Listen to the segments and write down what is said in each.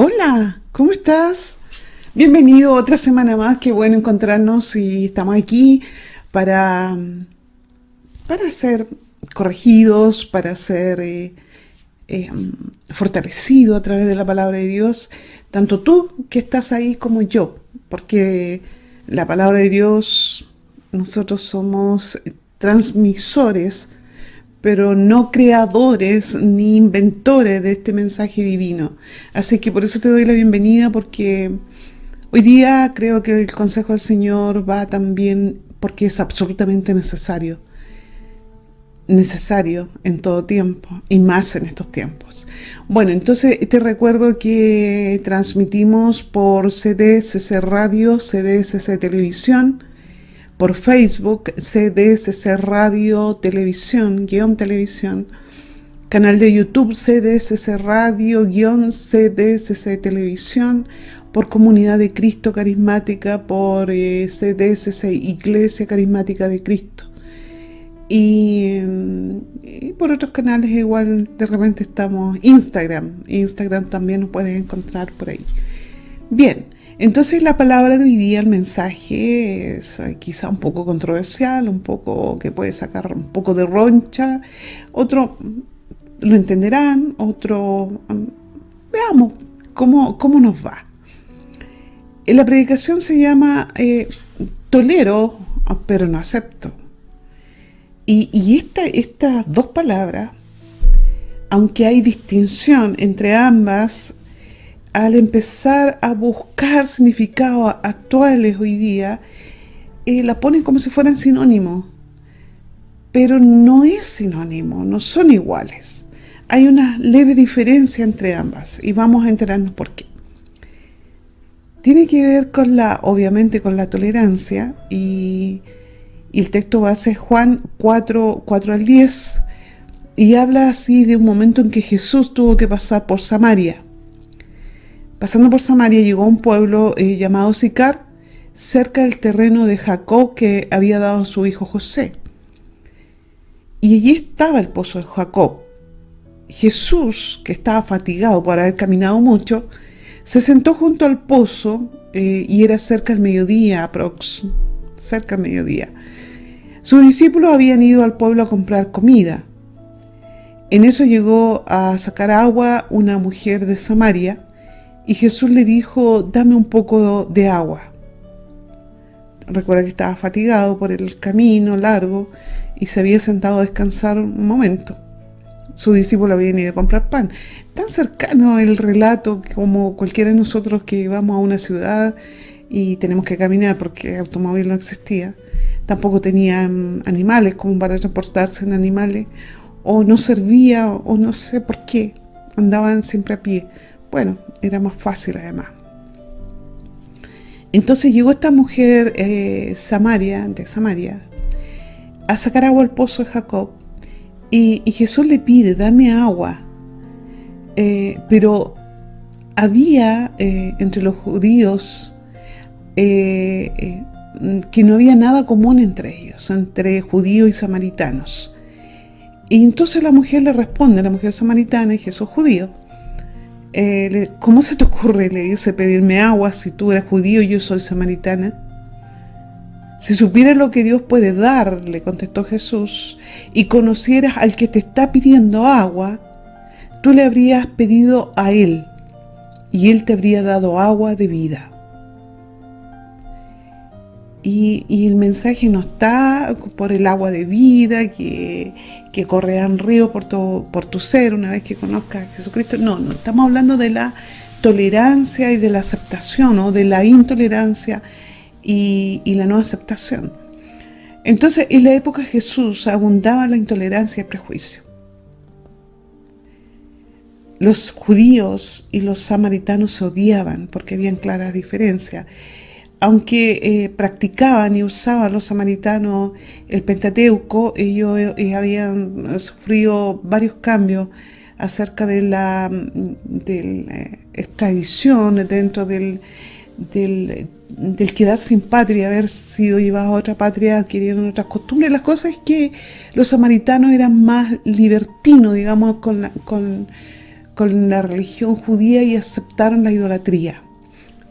Hola, ¿cómo estás? Bienvenido otra semana más, qué bueno encontrarnos y estamos aquí para, para ser corregidos, para ser eh, fortalecidos a través de la palabra de Dios, tanto tú que estás ahí como yo, porque la palabra de Dios, nosotros somos transmisores, pero no creadores ni inventores de este mensaje divino. Así que por eso te doy la bienvenida, porque hoy día creo que el consejo del Señor va también porque es absolutamente necesario. Necesario en todo tiempo y más en estos tiempos. Bueno, entonces te recuerdo que transmitimos por CDSC Radio, CDSC Televisión, por Facebook, CDSC Radio Televisión, guión televisión, canal de YouTube CDSC Radio, guión CDSC Televisión, por Comunidad de Cristo Carismática, por CDSC Iglesia Carismática de Cristo. Y por otros canales igual de repente estamos. Instagram también nos puedes encontrar por ahí. Bien, entonces la palabra de hoy día, el mensaje es quizá un poco controversial, un poco que puede sacar un poco de roncha, otro lo entenderán, otro veamos cómo nos va. La predicación se llama tolero, pero no acepto. Y estas dos palabras, aunque hay distinción entre ambas, al empezar a buscar significados actuales hoy día, la ponen como si fueran sinónimos, pero no es sinónimo, no son iguales. Hay una leve diferencia entre ambas y vamos a enterarnos por qué. Tiene que ver obviamente con la tolerancia y el texto base es Juan 4 al 10 y habla así de un momento en que Jesús tuvo que pasar por Samaria. Pasando por Samaria llegó a un pueblo llamado Sicar, cerca del terreno de Jacob que había dado a su hijo José. Y allí estaba el pozo de Jacob. Jesús, que estaba fatigado por haber caminado mucho, se sentó junto al pozo y era cerca del mediodía, cerca del mediodía. Sus discípulos habían ido al pueblo a comprar comida. En eso llegó a sacar agua una mujer de Samaria, y Jesús le dijo: dame un poco de agua. Recuerda que estaba fatigado por el camino largo y se había sentado a descansar un momento. Su discípulo había ido a comprar pan. Tan cercano el relato como cualquiera de nosotros que vamos a una ciudad y tenemos que caminar porque el automóvil no existía. Tampoco tenían animales como para transportarse en animales, o no servía, o no sé por qué, andaban siempre a pie. Bueno, era más fácil además. Entonces llegó esta mujer de Samaria, a sacar agua al pozo de Jacob, y Jesús le pide: dame agua. Pero había entre los judíos que no había nada común entre ellos, entre judíos y samaritanos. Y entonces la mujer le responde, la mujer samaritana y Jesús judío: ¿cómo se te ocurre, le dice, pedirme agua si tú eres judío y yo soy samaritana? Si supieras lo que Dios puede dar, le contestó Jesús, y conocieras al que te está pidiendo agua, tú le habrías pedido a él, y él te habría dado agua de vida. Y el mensaje no está por el agua de vida que corre en río por tu ser una vez que conozcas a Jesucristo. No estamos hablando de la tolerancia y de la aceptación, o de la intolerancia y la no aceptación. Entonces, en la época de Jesús abundaba la intolerancia y el prejuicio. Los judíos y los samaritanos se odiaban porque habían claras diferencias. Aunque practicaban y usaban los samaritanos el Pentateuco, ellos habían sufrido varios cambios acerca de la extradición dentro del quedar sin patria, haber sido llevados a otra patria, adquirieron otras costumbres. La cosa es que los samaritanos eran más libertinos, digamos, con con la religión judía y aceptaron la idolatría,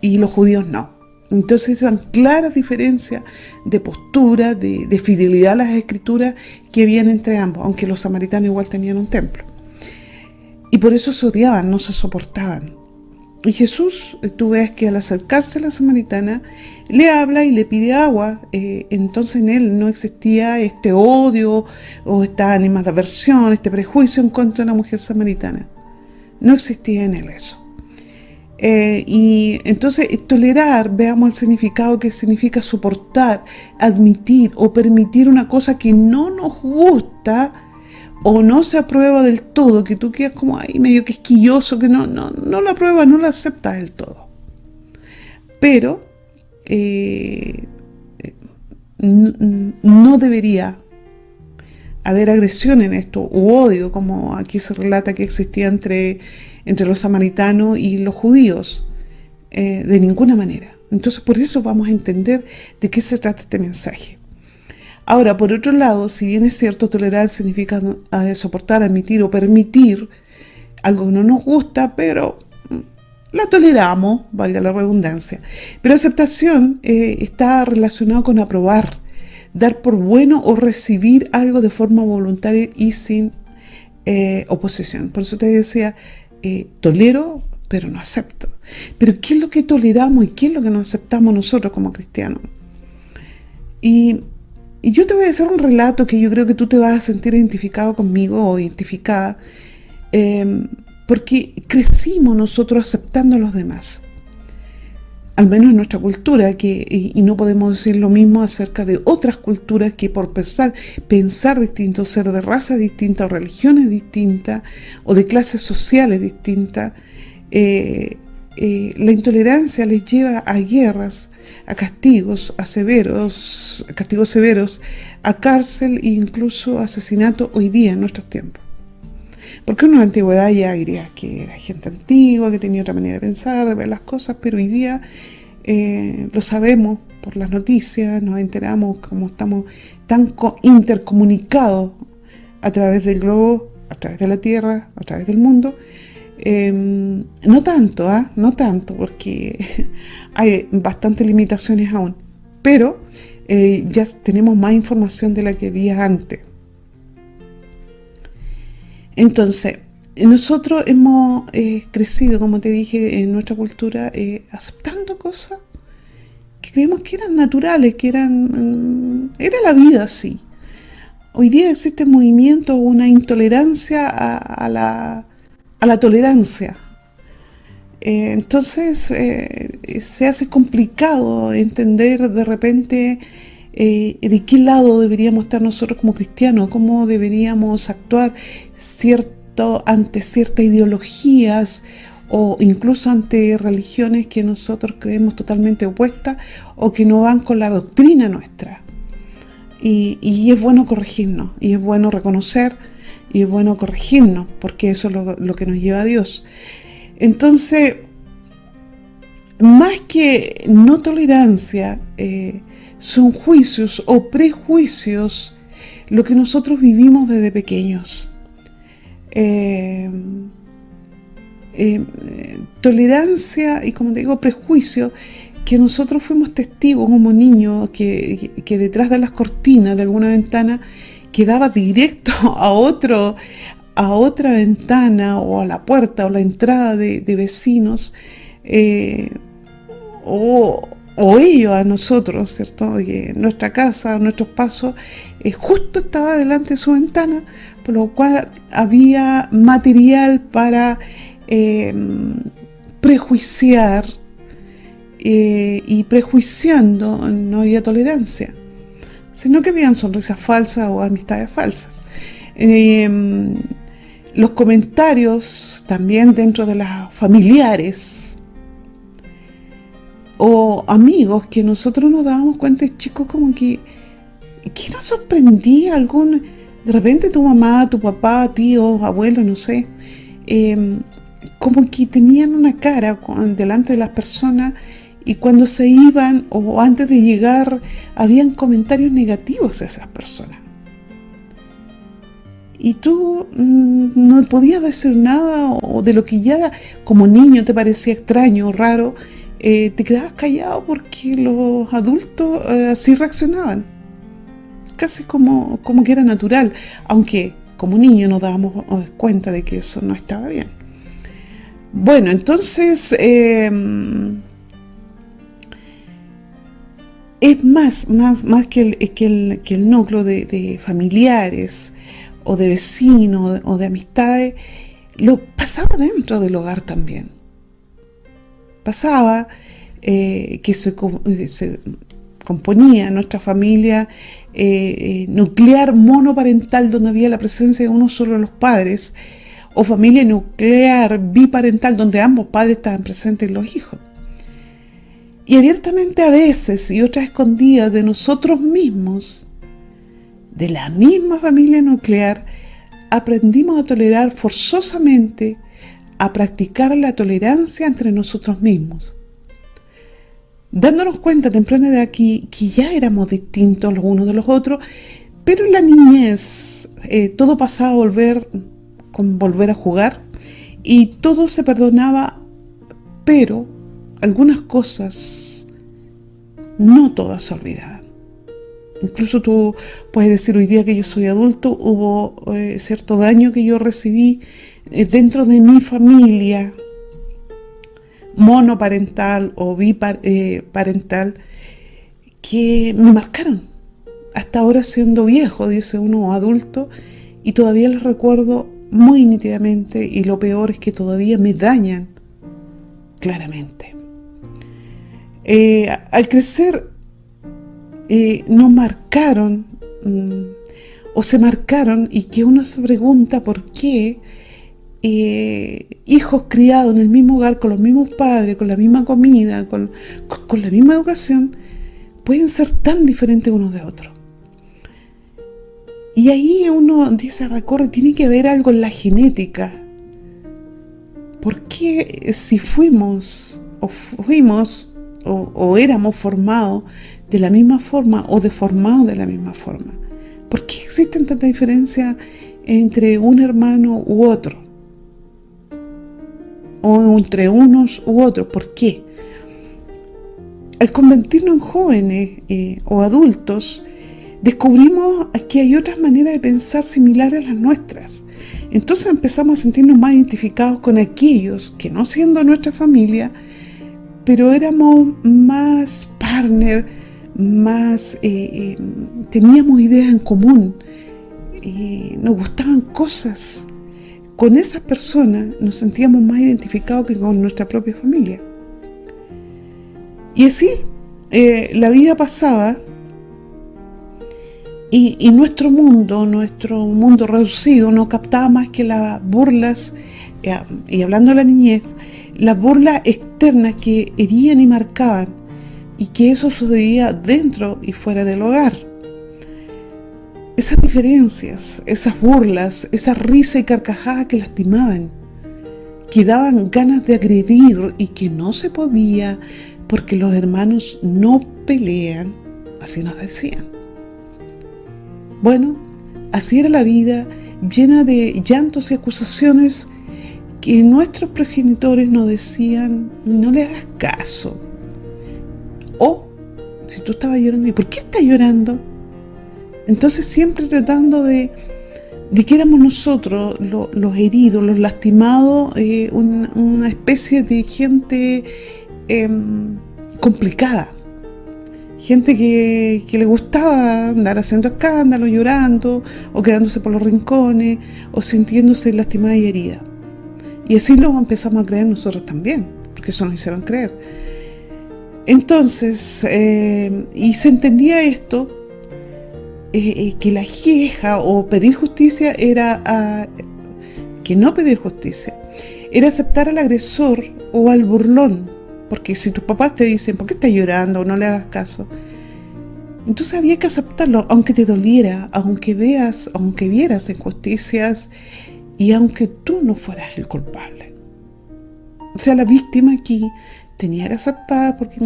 y los judíos no. Entonces esas claras diferencias de postura, de fidelidad a las escrituras que habían entre ambos, aunque los samaritanos igual tenían un templo. Y por eso se odiaban, no se soportaban. Y Jesús, tú ves que al acercarse a la samaritana, le habla y le pide agua. Entonces en él no existía este odio o esta animadversión, este prejuicio en contra de la mujer samaritana. No existía en él eso. Y entonces tolerar, veamos el significado que significa soportar, admitir o permitir una cosa que no nos gusta o no se aprueba del todo, que tú quedas como ahí medio quisquilloso, que no lo apruebas, no lo aceptas del todo. Pero no debería haber agresión en esto, u odio, como aquí se relata que existía entre los samaritanos y los judíos, de ninguna manera. Entonces por eso vamos a entender de qué se trata este mensaje. Ahora, por otro lado, si bien es cierto, tolerar significa soportar, admitir o permitir algo que no nos gusta, pero la toleramos, valga la redundancia. Pero aceptación está relacionado con aprobar, dar por bueno o recibir algo de forma voluntaria y sin oposición. Por eso te decía, tolero, pero no acepto. Pero ¿qué es lo que toleramos y qué es lo que no aceptamos nosotros como cristianos? Y yo te voy a hacer un relato que yo creo que tú te vas a sentir identificado conmigo o identificada, porque crecimos nosotros aceptando a los demás. Al menos en nuestra cultura, y no podemos decir lo mismo acerca de otras culturas que por pensar distinto, ser de raza distinta o religiones distintas o de clases sociales distintas, la intolerancia les lleva a guerras, a castigos severos, a cárcel e incluso asesinato hoy día en nuestros tiempos. Porque en la antigüedad ya diría que era gente antigua, que tenía otra manera de pensar, de ver las cosas, pero hoy día lo sabemos por las noticias, nos enteramos como estamos tan intercomunicados a través del globo, a través de la tierra, a través del mundo. No tanto, porque hay bastantes limitaciones aún, pero ya tenemos más información de la que había antes. Entonces, nosotros hemos crecido, como te dije, en nuestra cultura, aceptando cosas que creemos que eran naturales, que era la vida así. Hoy día existe un movimiento, una intolerancia a la tolerancia. Entonces se hace complicado entender de repente de qué lado deberíamos estar nosotros como cristianos, cómo deberíamos actuar ante ciertas ideologías o incluso ante religiones que nosotros creemos totalmente opuestas o que no van con la doctrina nuestra. Y es bueno corregirnos, y es bueno reconocer, y es bueno corregirnos, porque eso es lo que nos lleva a Dios. Entonces, más que no tolerancia, son juicios o prejuicios lo que nosotros vivimos desde pequeños. Tolerancia y, como te digo, prejuicio, que nosotros fuimos testigos como niños, que detrás de las cortinas de alguna ventana quedaba directo a otra ventana o a la puerta o la entrada de vecinos, o ellos a nosotros, ¿cierto? Nuestra casa, nuestros pasos, justo estaba delante de su ventana, por lo cual había material para prejuiciar, y prejuiciando no había tolerancia, sino que habían sonrisas falsas o amistades falsas. Los comentarios también dentro de las familiares o amigos que nosotros nos dábamos cuenta, chicos, como que nos sorprendía de repente tu mamá, tu papá, tíos, abuelos, no sé, como que tenían una cara delante de las personas, y cuando se iban o antes de llegar habían comentarios negativos a esas personas. y tú no podías decir nada, o de lo que ya como niño te parecía extraño o raro, te quedabas callado porque los adultos así reaccionaban, casi como que era natural, aunque como niño nos dábamos cuenta de que eso no estaba bien. Bueno, entonces es más que el núcleo de familiares o de vecinos o de amistades, lo pasaba dentro del hogar también. Pasaba que se componía nuestra familia nuclear monoparental, donde había la presencia de uno solo de los padres, o familia nuclear biparental, donde ambos padres estaban presentes en los hijos. Y abiertamente a veces, y otras escondidas de nosotros mismos, de la misma familia nuclear, aprendimos a tolerar forzosamente, a practicar la tolerancia entre nosotros mismos, dándonos cuenta temprana de aquí que ya éramos distintos los unos de los otros, pero en la niñez todo pasaba a volver a jugar, y todo se perdonaba, pero algunas cosas, no todas se olvidaban. Incluso tú puedes decir hoy día que yo soy adulto, hubo cierto daño que yo recibí dentro de mi familia monoparental o biparental, que me marcaron. Hasta ahora, siendo viejo, dice uno, adulto, y todavía los recuerdo muy nítidamente, y lo peor es que todavía me dañan claramente. Al crecer nos marcaron o se marcaron, y que uno se pregunta por qué hijos criados en el mismo hogar, con los mismos padres, con la misma comida, con la misma educación, pueden ser tan diferentes unos de otros. Y ahí uno dice, recorre, tiene que haber algo en la genética. ¿Por qué si fuimos o éramos formados de la misma forma o deformados de la misma forma? ¿Por qué existen tantas diferencias entre un hermano u otro? O entre unos u otros. ¿Por qué? Al convertirnos en jóvenes o adultos, descubrimos que hay otras maneras de pensar similares a las nuestras. Entonces empezamos a sentirnos más identificados con aquellos que, no siendo nuestra familia, pero éramos más partner, más teníamos ideas en común, nos gustaban cosas. Con esas personas nos sentíamos más identificados que con nuestra propia familia. Y así la vida pasaba, y nuestro mundo reducido no captaba más que las burlas, y hablando de la niñez, las burlas externas que herían y marcaban, y que eso sucedía dentro y fuera del hogar. Esas diferencias, esas burlas, esa risa y carcajada que lastimaban, que daban ganas de agredir, y que no se podía porque los hermanos no pelean, así nos decían. Bueno, así era la vida, llena de llantos y acusaciones, que nuestros progenitores nos decían, no le hagas caso. O, si tú estabas llorando, ¿y por qué estás llorando? Entonces siempre tratando de que éramos nosotros los heridos, los lastimados, una especie de gente complicada. Gente que le gustaba andar haciendo escándalo, llorando, o quedándose por los rincones, o sintiéndose lastimada y herida. Y así lo empezamos a creer nosotros también, porque eso nos hicieron creer. Entonces, y se entendía esto, que la queja o pedir justicia era que no pedir justicia era aceptar al agresor o al burlón. Porque si tus papás te dicen, ¿por qué estás llorando? No le hagas caso. Entonces había que aceptarlo, aunque te doliera, aunque vieras injusticias, y aunque tú no fueras el culpable. O sea, la víctima aquí tenía que aceptar, porque,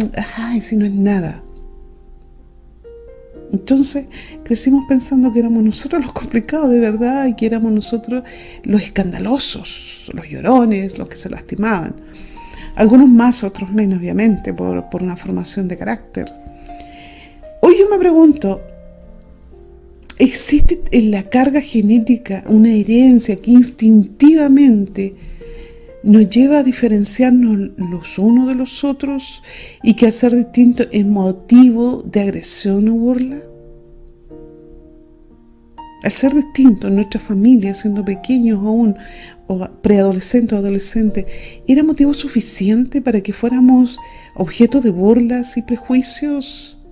si no es nada. Entonces crecimos pensando que éramos nosotros los complicados de verdad y que éramos nosotros los escandalosos, los llorones, los que se lastimaban. Algunos más, otros menos, obviamente, por una formación de carácter. Hoy yo me pregunto, ¿existe en la carga genética una herencia que instintivamente nos lleva a diferenciarnos los unos de los otros y que al ser distintos es motivo de agresión o burla? Al ser distintos en nuestra familia, siendo pequeños aún, o preadolescentes o adolescentes, ¿era motivo suficiente para que fuéramos objeto de burlas y prejuicios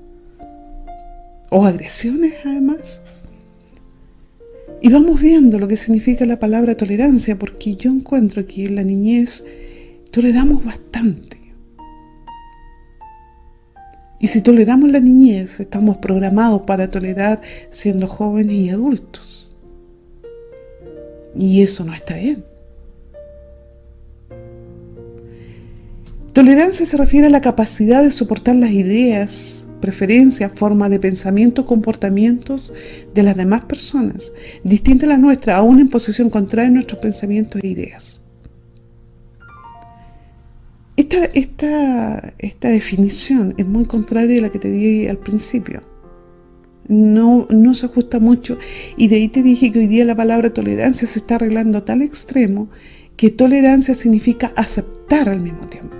o agresiones además? Y vamos viendo lo que significa la palabra tolerancia, porque yo encuentro que en la niñez toleramos bastante. Y si toleramos la niñez, estamos programados para tolerar siendo jóvenes y adultos. Y eso no está bien. Tolerancia se refiere a la capacidad de soportar las ideas, preferencias, formas de pensamiento, comportamientos de las demás personas, distintas a la nuestra, aún en posición contraria a nuestros pensamientos e ideas. Esta definición es muy contraria a la que te di al principio. No se ajusta mucho, y de ahí te dije que hoy día la palabra tolerancia se está arreglando a tal extremo que tolerancia significa aceptar al mismo tiempo.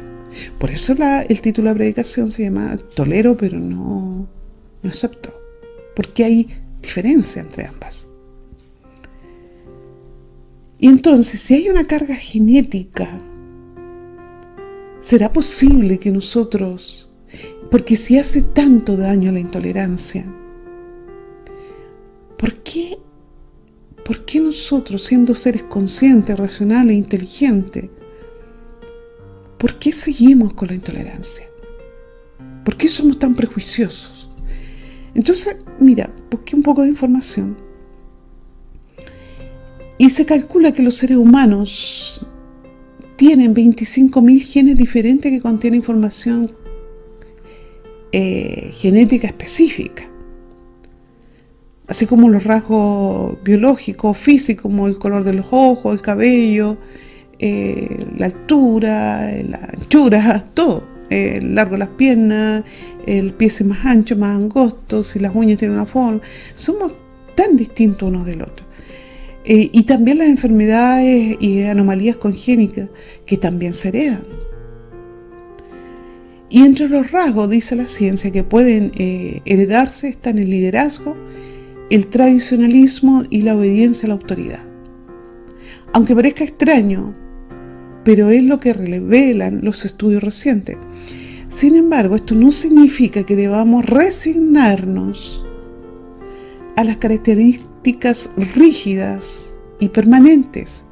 Por eso el título de la predicación se llama Tolero pero no acepto, porque hay diferencia entre ambas. Y entonces, si hay una carga genética, ¿será posible que nosotros, porque si hace tanto daño la intolerancia, ¿por qué nosotros, siendo seres conscientes, racionales e inteligentes, por qué seguimos con la intolerancia? ¿Por qué somos tan prejuiciosos? Entonces, mira, busqué un poco de información y se calcula que los seres humanos tienen 25.000 genes diferentes que contienen información genética específica, así como los rasgos biológicos, físicos, como el color de los ojos, el cabello, la altura, la anchura, todo, el largo de las piernas, el pie es más ancho, más angosto, si las uñas tienen una forma. Somos tan distintos unos del otro. Y también las enfermedades y anomalías congénitas que también se heredan. Y entre los rasgos, dice la ciencia, que pueden heredarse están el liderazgo, el tradicionalismo y la obediencia a la autoridad. Aunque parezca extraño, pero es lo que revelan los estudios recientes. Sin embargo, esto no significa que debamos resignarnos a las características rígidas y permanentes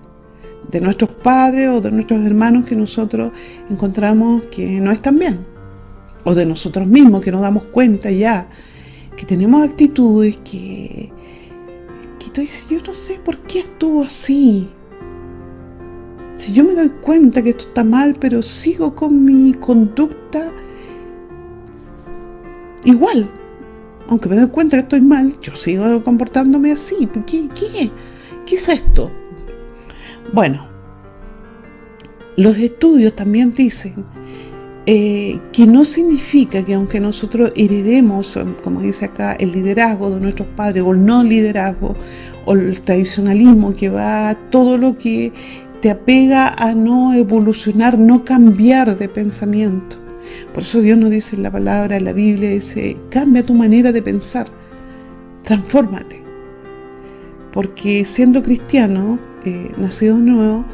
de nuestros padres o de nuestros hermanos que nosotros encontramos que no están bien, o de nosotros mismos que nos damos cuenta ya que tenemos actitudes que tú dices, yo no sé por qué actúo así. Si yo me doy cuenta que esto está mal, pero sigo con mi conducta igual. Aunque me doy cuenta que estoy mal, yo sigo comportándome así. ¿Qué es esto? Bueno, los estudios también dicen que no significa que aunque nosotros heredemos, como dice acá, el liderazgo de nuestros padres, o el no liderazgo, o el tradicionalismo, que va todo lo que te apega a no evolucionar, no cambiar de pensamiento. Por eso Dios nos dice en la palabra, en la Biblia, dice, cambia tu manera de pensar, transfórmate. Porque siendo cristianos, nacidos nuevos,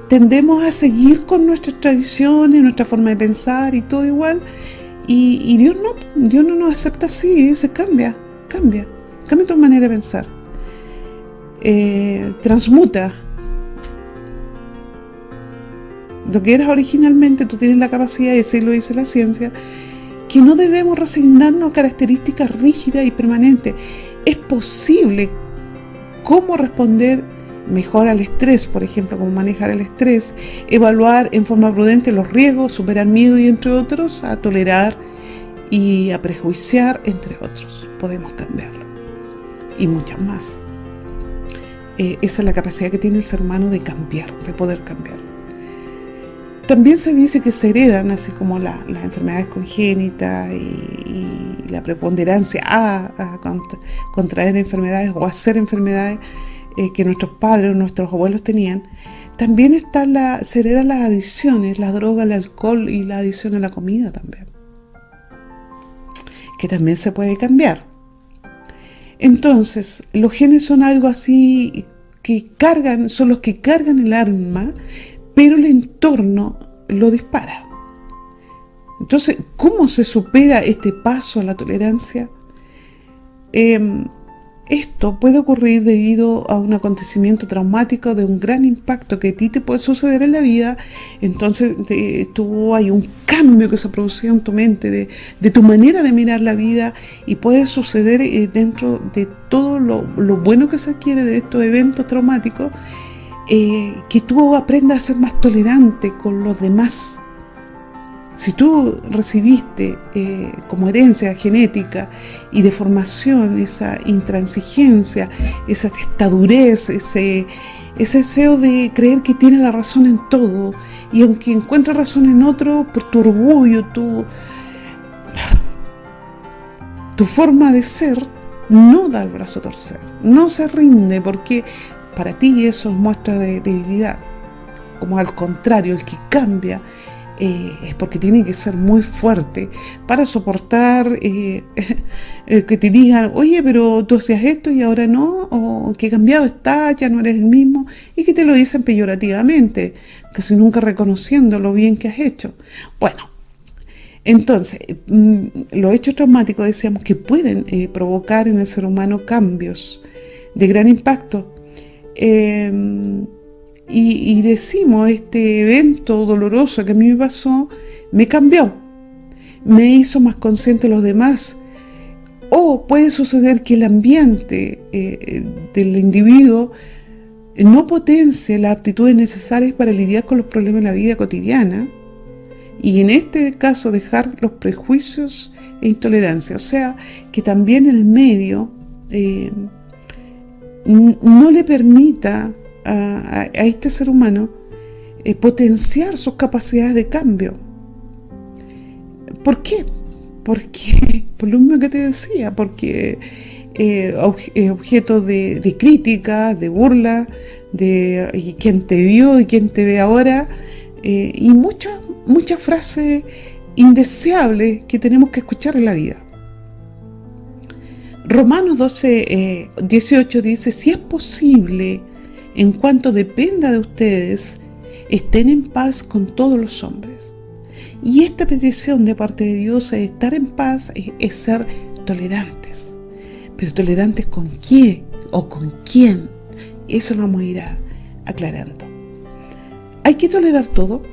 tendemos a seguir con nuestras tradiciones, nuestra forma de pensar y todo igual. Y Dios no nos acepta así, dice, cambia tu manera de pensar. Transmuta. Lo que eras originalmente, tú tienes la capacidad, y así lo dice la ciencia, que no debemos resignarnos a características rígidas y permanentes. Es posible cómo responder mejor al estrés, por ejemplo, cómo manejar el estrés, evaluar en forma prudente los riesgos, superar miedo y entre otros, a tolerar y a prejuiciar, entre otros. Podemos cambiarlo. Y muchas más. Esa es la capacidad que tiene el ser humano de cambiar, de poder cambiar. También se dice que se heredan, así como las enfermedades congénitas y la preponderancia a contraer enfermedades o hacer enfermedades que nuestros padres o nuestros abuelos tenían. También se heredan las adicciones, la droga, el alcohol y la adicción a la comida también, que también se puede cambiar. Entonces, los genes son algo así son los que cargan el arma, pero el entorno lo dispara. Entonces, ¿cómo se supera este paso a la tolerancia? Esto puede ocurrir debido a un acontecimiento traumático de un gran impacto que a ti te puede suceder en la vida. Entonces hay un cambio que se producido en tu mente, de tu manera de mirar la vida, y puede suceder dentro de todo lo bueno que se adquiere de estos eventos traumáticos, que tú aprendas a ser más tolerante con los demás. Si tú recibiste como herencia genética y de formación esa intransigencia, esa testadurez, ese deseo de creer que tienes la razón en todo, y aunque encuentres razón en otro, por tu orgullo, tu forma de ser, no da el brazo a torcer, no se rinde, porque para ti eso es muestra de debilidad. Como al contrario, el que cambia es porque tiene que ser muy fuerte para soportar que te digan, oye, pero tú hacías esto y ahora no, o que cambiado estás, ya no eres el mismo, y que te lo dicen peyorativamente, casi nunca reconociendo lo bien que has hecho. Bueno, entonces, los hechos traumáticos, decíamos, que pueden provocar en el ser humano cambios de gran impacto. Y decimos, este evento doloroso que a mí me pasó, me cambió, me hizo más consciente de los demás. O puede suceder que el ambiente del individuo no potencie las aptitudes necesarias para lidiar con los problemas de la vida cotidiana, y en este caso dejar los prejuicios e intolerancia. O sea, que también el medio no le permita a este ser humano potenciar sus capacidades de cambio. ¿Por qué? Porque, por lo mismo que te decía, porque objeto de crítica, de burla, de quién te vio y quién te ve ahora, y muchas frases indeseables que tenemos que escuchar en la vida. Romanos 12, 18 dice: si es posible, en cuanto dependa de ustedes, estén en paz con todos los hombres. Y esta petición de parte de Dios es estar en paz, es ser tolerantes. Pero tolerantes ¿con qué o con quién? Eso lo vamos a ir aclarando. ¿Hay que tolerar todo?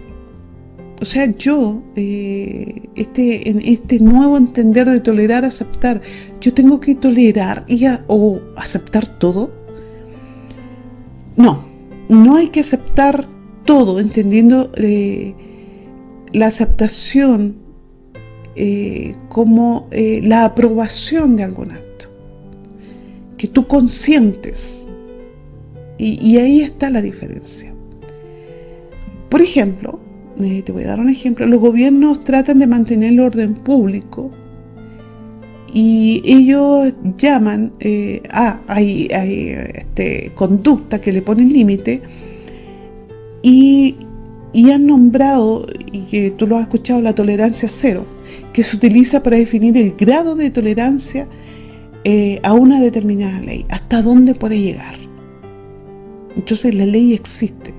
O sea, yo, en este nuevo entender de tolerar, aceptar, ¿yo tengo que tolerar o aceptar todo? No hay que aceptar todo, entendiendo la aceptación como la aprobación de algún acto, que tú consientes, y ahí está la diferencia. Por ejemplo, te voy a dar un ejemplo. Los gobiernos tratan de mantener el orden público y ellos llaman hay conducta que le ponen límite, y han nombrado, y que tú lo has escuchado, la tolerancia cero, que se utiliza para definir el grado de tolerancia a una determinada ley, hasta dónde puede llegar. Entonces la ley existe.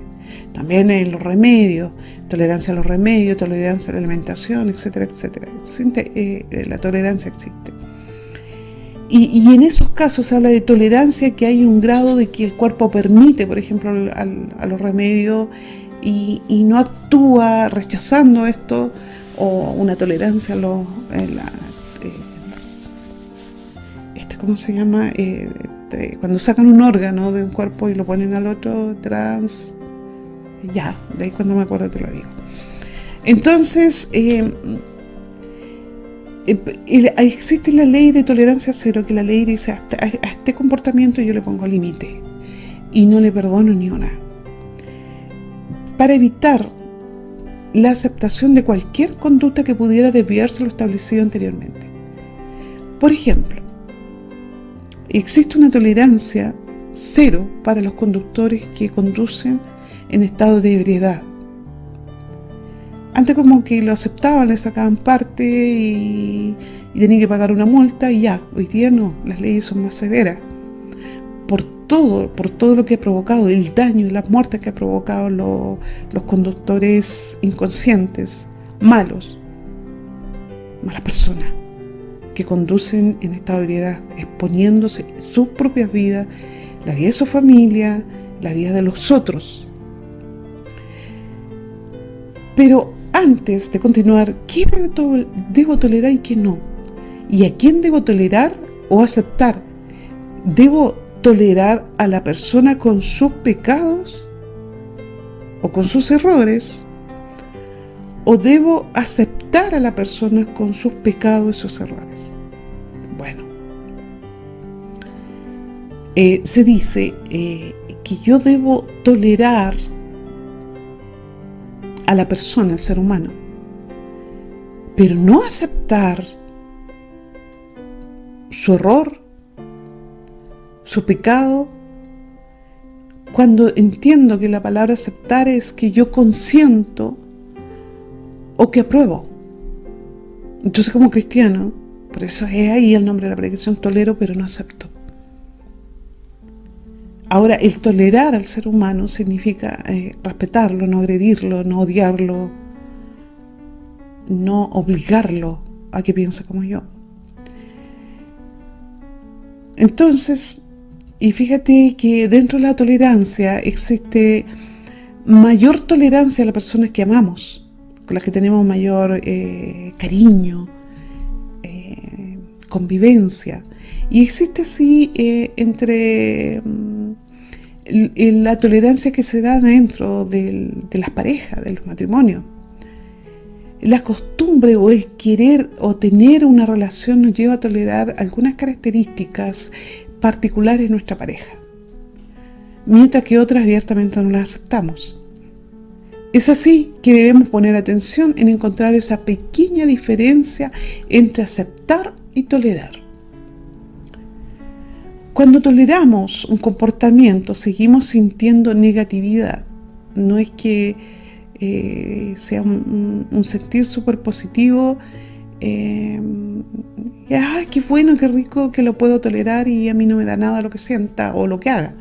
También en los remedios, tolerancia a los remedios, tolerancia a la alimentación, etcétera, etcétera. La tolerancia existe. Y en esos casos se habla de tolerancia, que hay un grado de que el cuerpo permite, por ejemplo, a los remedios y no actúa rechazando esto, o una tolerancia a ¿cómo se llama? Cuando sacan un órgano de un cuerpo y lo ponen al otro, de ahí cuando me acuerdo te lo digo. Entonces, existe la ley de tolerancia cero, que la ley dice a este comportamiento yo le pongo límite y no le perdono ni una, para evitar la aceptación de cualquier conducta que pudiera desviarse de lo establecido anteriormente. Por ejemplo, existe una tolerancia cero para los conductores que conducen en estado de ebriedad. Antes como que lo aceptaban, le sacaban parte y tenían que pagar una multa y ya. Hoy día no, las leyes son más severas por todo lo que ha provocado, el daño y las muertes que ha provocado los conductores inconscientes, malas personas que conducen en estado de ebriedad, exponiéndose sus propias vidas, la vida de su familia, la vida de los otros. Pero antes de continuar, ¿qué debo tolerar y qué no? ¿Y a quién debo tolerar o aceptar? ¿Debo tolerar a la persona con sus pecados o con sus errores? ¿O debo aceptar a la persona con sus pecados y sus errores? Bueno, se dice que yo debo tolerar a la persona, al ser humano, pero no aceptar su error, su pecado, cuando entiendo que la palabra aceptar es que yo consiento o que apruebo. Entonces, como cristiano, por eso es ahí el nombre de la predicación, tolero pero no acepto. Ahora, el tolerar al ser humano significa respetarlo, no agredirlo, no odiarlo, no obligarlo a que piense como yo. Entonces, y fíjate que dentro de la tolerancia existe mayor tolerancia a las personas que amamos, con las que tenemos mayor cariño, convivencia. Y existe así entre la tolerancia que se da dentro de las parejas, de los matrimonios. La costumbre o el querer o tener una relación nos lleva a tolerar algunas características particulares de nuestra pareja, mientras que otras abiertamente no las aceptamos. Es así que debemos poner atención en encontrar esa pequeña diferencia entre aceptar y tolerar. Cuando toleramos un comportamiento, seguimos sintiendo negatividad. No es que sea un sentir súper positivo. Qué bueno, qué rico que lo puedo tolerar y a mí no me da nada lo que sienta o lo que haga.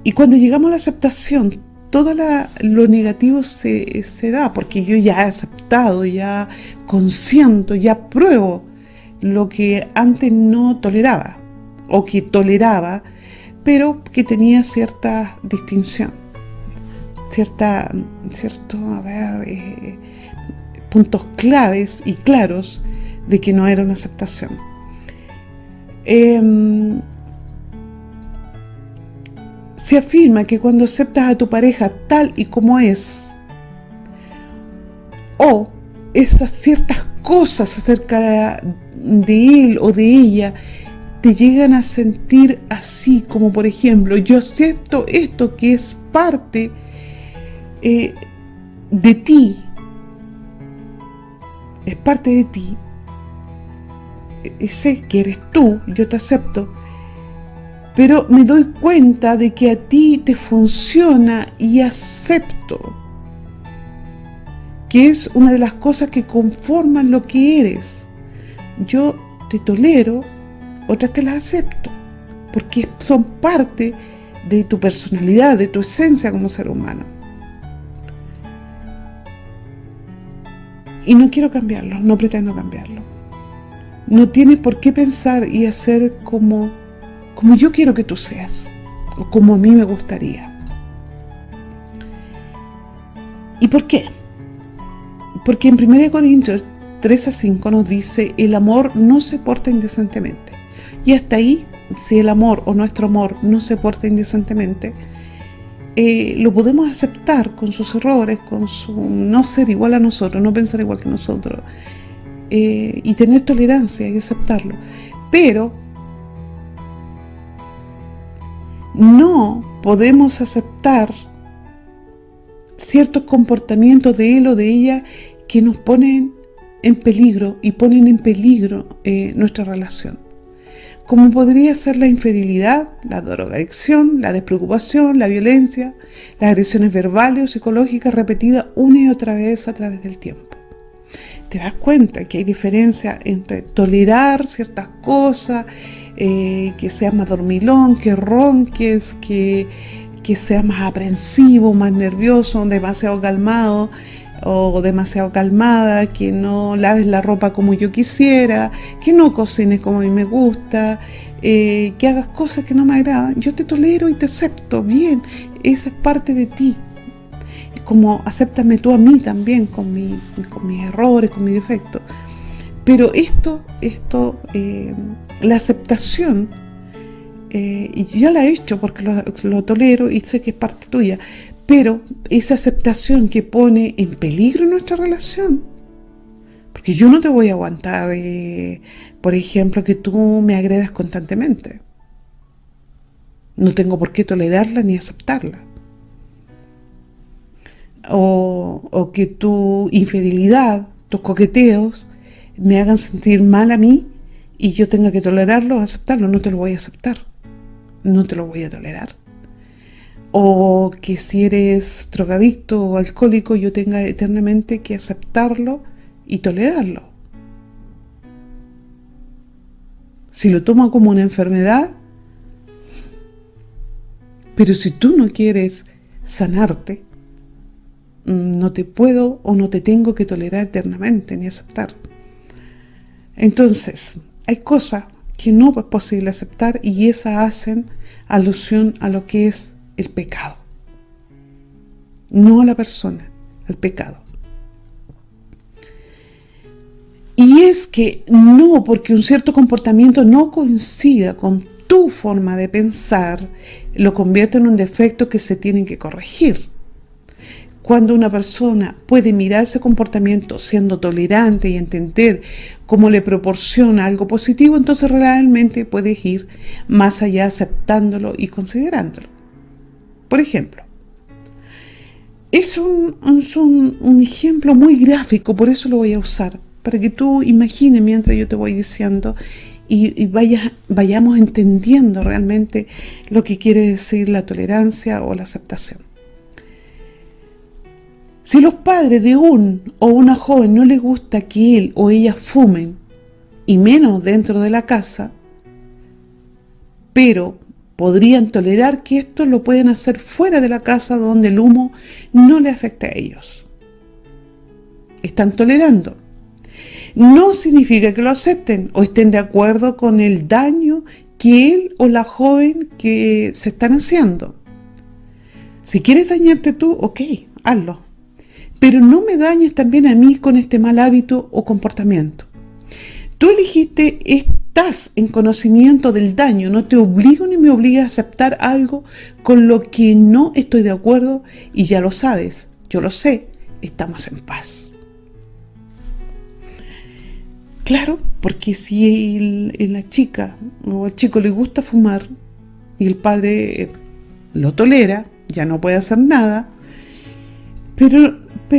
Y cuando llegamos a la aceptación, todo lo negativo se da, porque yo ya he aceptado, ya consiento, ya pruebo lo que antes no toleraba, o que toleraba, pero que tenía cierta distinción, puntos claves y claros de que no era una aceptación. Se afirma que cuando aceptas a tu pareja tal y como es, o esas ciertas cosas acerca de él o de ella te llegan a sentir así, como por ejemplo, yo acepto esto que es parte de ti, es parte de ti, sé que eres tú, yo te acepto, pero me doy cuenta de que a ti te funciona y acepto, que es una de las cosas que conforman lo que eres. Yo te tolero, otras te las acepto, porque son parte de tu personalidad, de tu esencia como ser humano. Y no quiero cambiarlo, no pretendo cambiarlo. No tienes por qué pensar y hacer como yo quiero que tú seas, o como a mí me gustaría. ¿Y por qué? Porque en 1 Corintios 3-5 nos dice, el amor no se porta indecentemente. Y hasta ahí, si el amor o nuestro amor no se porta indecentemente, lo podemos aceptar con sus errores, con su no ser igual a nosotros, no pensar igual que nosotros, y tener tolerancia y aceptarlo. Pero no podemos aceptar ciertos comportamientos de él o de ella que nos ponen en peligro y ponen en peligro nuestra relación. Como podría ser la infidelidad, la drogadicción, la despreocupación, la violencia, las agresiones verbales o psicológicas repetidas una y otra vez a través del tiempo. Te das cuenta que hay diferencia entre tolerar ciertas cosas, que seas más dormilón, que ronques, que seas más aprensivo, más nervioso, demasiado calmado o demasiado calmada, que no laves la ropa como yo quisiera, que no cocines como a mí me gusta, que hagas cosas que no me agradan. Yo te tolero y te acepto, bien, esa es parte de ti. Como acéptame tú a mí también, con mis errores, con mis defectos. Pero la aceptación, y ya la he hecho porque lo tolero y sé que es parte tuya, pero esa aceptación que pone en peligro nuestra relación, porque yo no te voy a aguantar, por ejemplo, que tú me agredas constantemente. No tengo por qué tolerarla ni aceptarla. O que tu infidelidad, tus coqueteos, me hagan sentir mal a mí y yo tenga que tolerarlo o aceptarlo. No te lo voy a aceptar. No te lo voy a tolerar. O que si eres drogadicto o alcohólico, yo tenga eternamente que aceptarlo y tolerarlo. Si lo tomo como una enfermedad, pero si tú no quieres sanarte, no te puedo o no te tengo que tolerar eternamente ni aceptar. Entonces, hay cosas que no es posible aceptar y esas hacen alusión a lo que es el pecado. No a la persona, al pecado. Y es que no porque un cierto comportamiento no coincida con tu forma de pensar, lo convierte en un defecto que se tiene que corregir. Cuando una persona puede mirar ese comportamiento siendo tolerante y entender cómo le proporciona algo positivo, entonces realmente puedes ir más allá aceptándolo y considerándolo. Por ejemplo, es un ejemplo muy gráfico, por eso lo voy a usar, para que tú imagines mientras yo te voy diciendo y vayamos entendiendo realmente lo que quiere decir la tolerancia o la aceptación. Si los padres de un o una joven no les gusta que él o ella fumen, y menos dentro de la casa, pero podrían tolerar que esto lo pueden hacer fuera de la casa donde el humo no le afecta a ellos. Están tolerando. No significa que lo acepten o estén de acuerdo con el daño que él o la joven que se están haciendo. Si quieres dañarte tú, ok, hazlo. Pero no me dañes también a mí con este mal hábito o comportamiento. Tú elegiste, estás en conocimiento del daño, no te obligo ni me obligas a aceptar algo con lo que no estoy de acuerdo y ya lo sabes, yo lo sé, estamos en paz. Claro, porque si la chica o al chico le gusta fumar y el padre lo tolera, ya no puede hacer nada, pero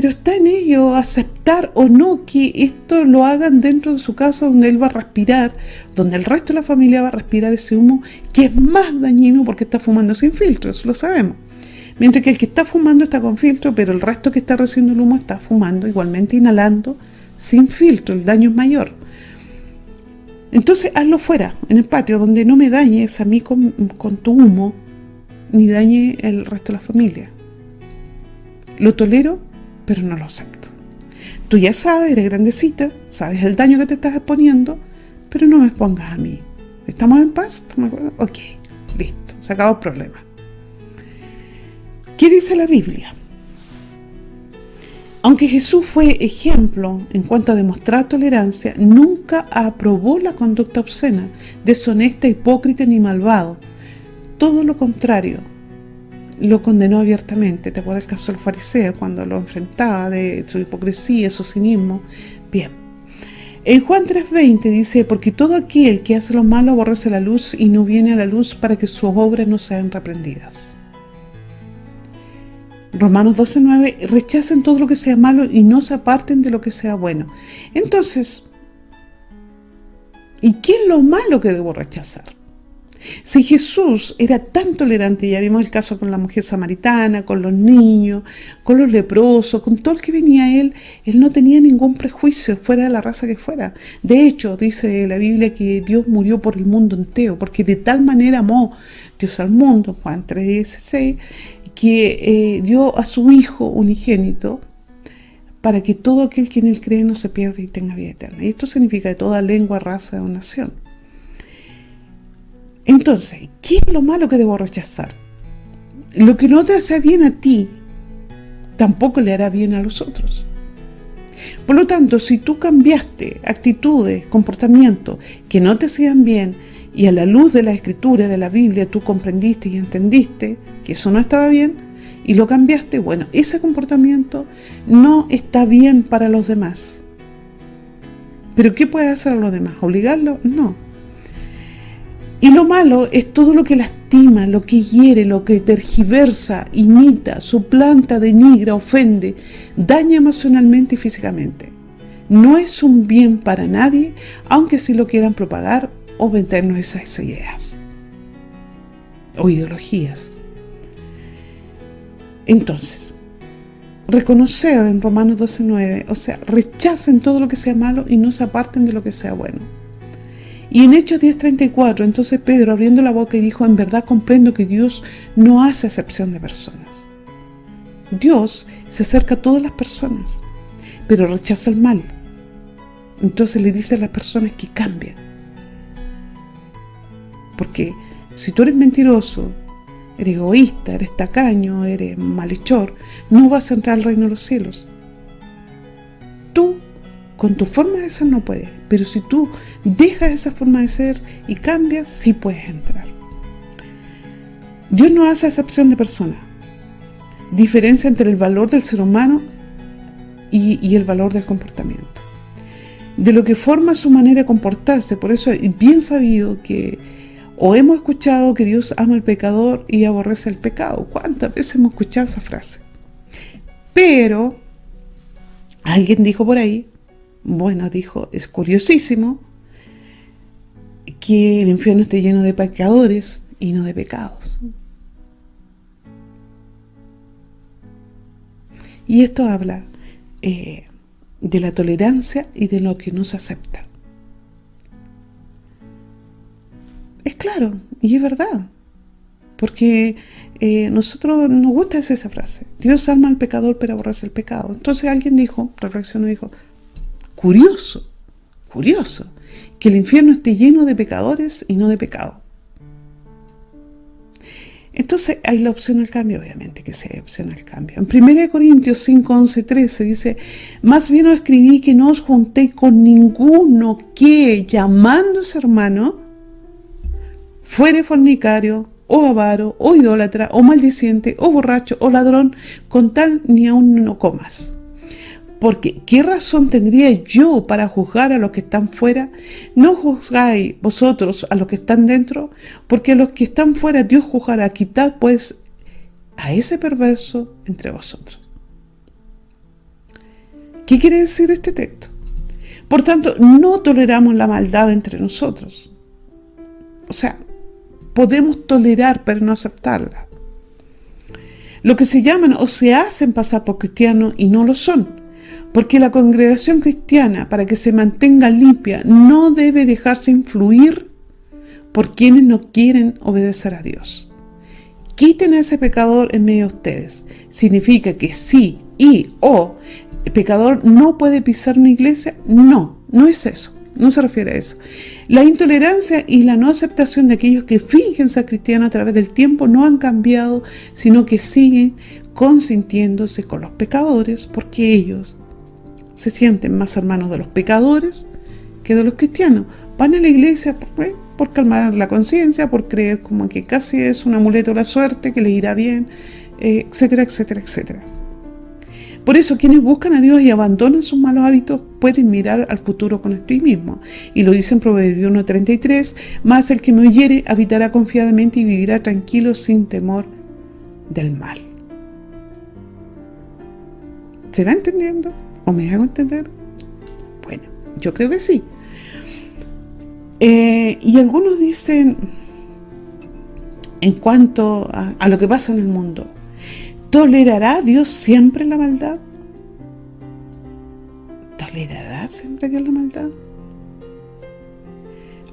está en ello aceptar o no que esto lo hagan dentro de su casa donde él va a respirar, donde el resto de la familia va a respirar ese humo que es más dañino porque está fumando sin filtro, eso lo sabemos. Mientras que el que está fumando está con filtro, pero el resto que está recibiendo el humo está fumando, igualmente inhalando sin filtro, el daño es mayor. Entonces hazlo fuera, en el patio, donde no me dañes a mí con tu humo, ni dañe el resto de la familia. Lo tolero, pero no lo acepto. Tú ya sabes, eres grandecita, sabes el daño que te estás exponiendo, pero no me expongas a mí. ¿Estamos en paz? ¿Estamos de acuerdo? Ok, listo, se acabó el problema. ¿Qué dice la Biblia? Aunque Jesús fue ejemplo en cuanto a demostrar tolerancia, nunca aprobó la conducta obscena, deshonesta, hipócrita ni malvado. Todo lo contrario. lo condenó abiertamente. ¿Te acuerdas el caso del fariseo cuando lo enfrentaba de su hipocresía, su cinismo? Bien. En Juan 3:20 dice, porque todo aquel que hace lo malo aborrece la luz y no viene a la luz para que sus obras no sean reprendidas. Romanos 12:9, rechacen todo lo que sea malo y no se aparten de lo que sea bueno. Entonces, ¿y qué es lo malo que debo rechazar? Si Jesús era tan tolerante, ya vimos el caso con la mujer samaritana, con los niños, con los leprosos, con todo el que venía a él no tenía ningún prejuicio, fuera de la raza que fuera. De hecho, dice la Biblia que Dios murió por el mundo entero, porque de tal manera amó Dios al mundo, Juan 3:16, que dio a su Hijo unigénito para que todo aquel que en él cree no se pierda y tenga vida eterna. Y esto significa de toda lengua, raza o nación. Entonces, ¿qué es lo malo que debo rechazar? Lo que no te hace bien a ti, tampoco le hará bien a los otros. Por lo tanto, si tú cambiaste actitudes, comportamientos que no te hacían bien, y a la luz de la Escritura, de la Biblia, tú comprendiste y entendiste que eso no estaba bien, y lo cambiaste, bueno, ese comportamiento no está bien para los demás. ¿Pero qué puede hacer a los demás? ¿Obligarlo? No. Y lo malo es todo lo que lastima, lo que hiere, lo que tergiversa, imita, suplanta, denigra, ofende, daña emocionalmente y físicamente. No es un bien para nadie, aunque sí lo quieran propagar o vendernos esas ideas o ideologías. Entonces, reconocer en Romanos 12:9, o sea, rechacen todo lo que sea malo y no se aparten de lo que sea bueno. Y en Hechos 10:34, entonces Pedro abriendo la boca y dijo, en verdad comprendo que Dios no hace acepción de personas. Dios se acerca a todas las personas, pero rechaza el mal. Entonces le dice a las personas que cambien. Porque si tú eres mentiroso, eres egoísta, eres tacaño, eres malhechor, no vas a entrar al reino de los cielos. Tú, con tu forma de ser no puedes, pero si tú dejas esa forma de ser y cambias, sí puedes entrar. Dios no hace acepción de personas. Diferencia entre el valor del ser humano y el valor del comportamiento. De lo que forma su manera de comportarse. Por eso es bien sabido que, o hemos escuchado que Dios ama al pecador y aborrece el pecado. ¿Cuántas veces hemos escuchado esa frase? Pero alguien dijo por ahí, dijo, es curiosísimo que el infierno esté lleno de pecadores y no de pecados. Y esto habla de la tolerancia y de lo que no se acepta. Es claro, y es verdad, porque nosotros nos gusta esa frase, Dios ama al pecador pero aborrece el pecado. Entonces alguien dijo, reflexionó y dijo, curioso, que el infierno esté lleno de pecadores y no de pecado. Entonces hay la opción al cambio, obviamente que sí hay opción al cambio. En 1 Corintios 5, 11, 13 dice, más bien os escribí que no os juntéis con ninguno que, llamándose hermano, fuere fornicario, o avaro, o idólatra, o maldiciente, o borracho, o ladrón, con tal ni aun no comas. Porque, ¿qué razón tendría yo para juzgar a los que están fuera? ¿No juzgáis vosotros a los que están dentro? Porque a los que están fuera Dios juzgará. Quitad pues a ese perverso entre vosotros. ¿Qué quiere decir este texto? Por tanto, no toleramos la maldad entre nosotros. O sea, podemos tolerar, pero no aceptarla. Lo que se llaman o se hacen pasar por cristianos y no lo son. Porque la congregación cristiana, para que se mantenga limpia, no debe dejarse influir por quienes no quieren obedecer a Dios. Quiten a ese pecador en medio de ustedes. Significa que sí el pecador no puede pisar una iglesia. No es eso. No se refiere a eso. La intolerancia y la no aceptación de aquellos que fingen ser cristianos a través del tiempo no han cambiado, sino que siguen consintiéndose con los pecadores porque ellos se sienten más hermanos de los pecadores que de los cristianos. Van a la iglesia por calmar la conciencia, por creer como que casi es un amuleto de la suerte, que le irá bien, etcétera, etcétera, etcétera. Por eso quienes buscan a Dios y abandonan sus malos hábitos pueden mirar al futuro con optimismo. Y lo dice en Proverbios 1:33, mas el que me oyere habitará confiadamente y vivirá tranquilo sin temor del mal. ¿Se va entendiendo? ¿O me hago entender? Bueno, yo creo que sí. Y algunos dicen, en cuanto a lo que pasa en el mundo, ¿tolerará Dios siempre la maldad? ¿Tolerará siempre Dios la maldad?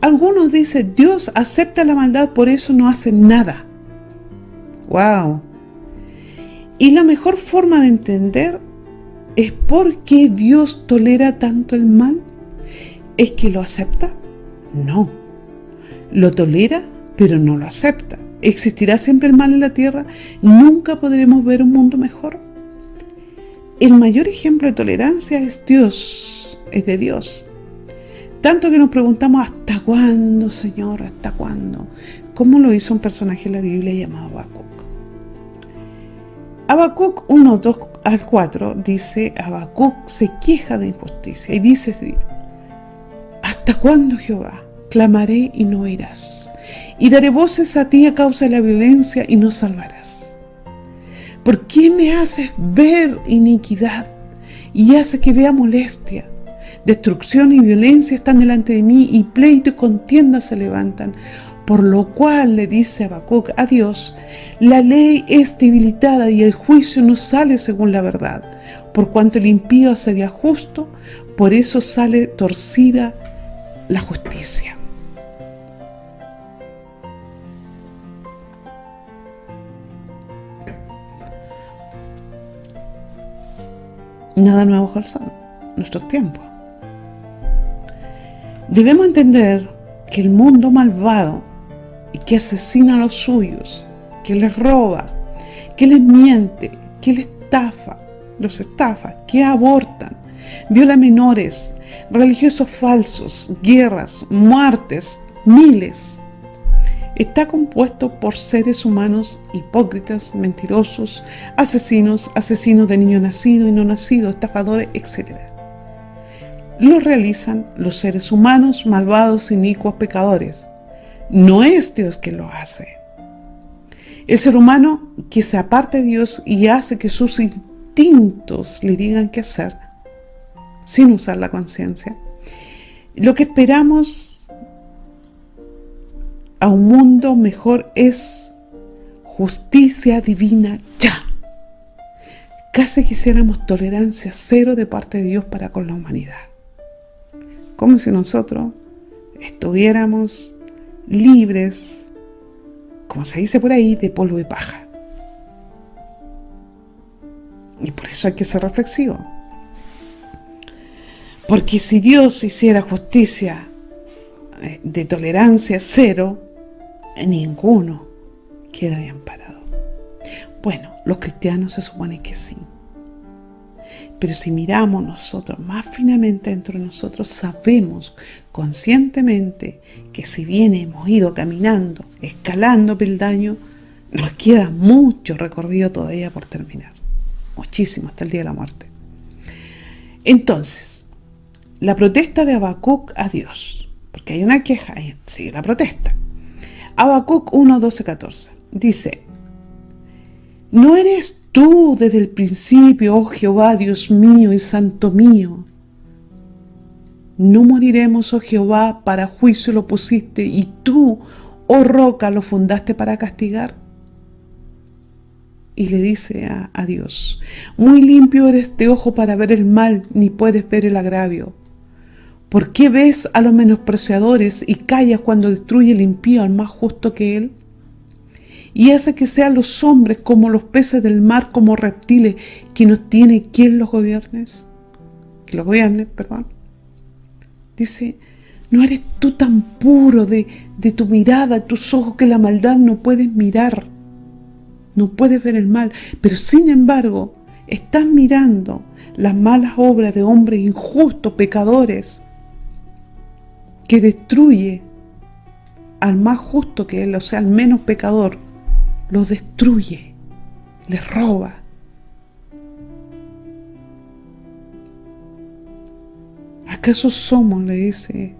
Algunos dicen, Dios acepta la maldad, por eso no hace nada. ¡Wow! Y la mejor forma de entender es por qué Dios tolera tanto el mal. ¿Es que lo acepta? No. Lo tolera, pero no lo acepta. ¿Existirá siempre el mal en la tierra? ¿Nunca podremos ver un mundo mejor? El mayor ejemplo de tolerancia es Dios, es de Dios. Tanto que nos preguntamos, ¿hasta cuándo, Señor? ¿Hasta cuándo? ¿Cómo lo hizo un personaje en la Biblia llamado Habacuc? Habacuc 1, 2 al 4 dice, Habacuc se queja de injusticia y dice, ¿hasta cuándo, Jehová? Clamaré y no oirás, y daré voces a ti a causa de la violencia y no salvarás. ¿Por qué me haces ver iniquidad y haces que vea molestia? Destrucción y violencia están delante de mí, y pleito y contienda se levantan. Por lo cual le dice Habacuc a Dios, la ley es debilitada y el juicio no sale según la verdad. Por cuanto el impío asedia justo, por eso sale torcida la justicia. Nada nuevo bajo el sol, nuestros tiempos. Debemos entender que el mundo malvado y que asesina a los suyos, que les roba, que les miente, que les los estafa, que abortan, viola menores, religiosos falsos, guerras, muertes, miles, está compuesto por seres humanos hipócritas, mentirosos, asesinos de niños nacidos y no nacidos, estafadores, etc. Lo realizan los seres humanos malvados, inicuos, pecadores. No es Dios quien lo hace. El ser humano que se aparta de Dios y hace que sus instintos le digan qué hacer, sin usar la conciencia. Lo que esperamos a un mundo mejor es justicia divina ya. Casi quisiéramos tolerancia cero de parte de Dios para con la humanidad. Como si nosotros estuviéramos libres, como se dice por ahí, de polvo y paja. Y por eso hay que ser reflexivo. Porque si Dios hiciera justicia de tolerancia cero, ninguno queda bien parado. Bueno, los cristianos se supone que sí. Pero si miramos nosotros más finamente dentro de nosotros, sabemos conscientemente que si bien hemos ido caminando, escalando peldaños, nos queda mucho recorrido todavía por terminar. Muchísimo, hasta el día de la muerte. Entonces, la protesta de Habacuc a Dios, porque hay una queja, sigue la protesta. Habacuc 1, 12, 14 dice, ¿no eres tú desde el principio, oh Jehová, Dios mío y santo mío? No moriremos, oh Jehová, para juicio lo pusiste, y tú, oh roca, lo fundaste para castigar. Y le dice a Dios, muy limpio eres de ojo para ver el mal, ni puedes ver el agravio. ¿Por qué ves a los menospreciadores y callas cuando destruye el impío al más justo que él? Y hace que sean los hombres como los peces del mar, como reptiles, que no tiene quien los gobierne. Dice, ¿no eres tú tan puro de tu mirada, tus ojos, que la maldad no puedes mirar? No puedes ver el mal, pero sin embargo, estás mirando las malas obras de hombres injustos, pecadores, que destruye al más justo que él, o sea, al menos pecador, los destruye, les roba. ¿Acaso somos, le dice,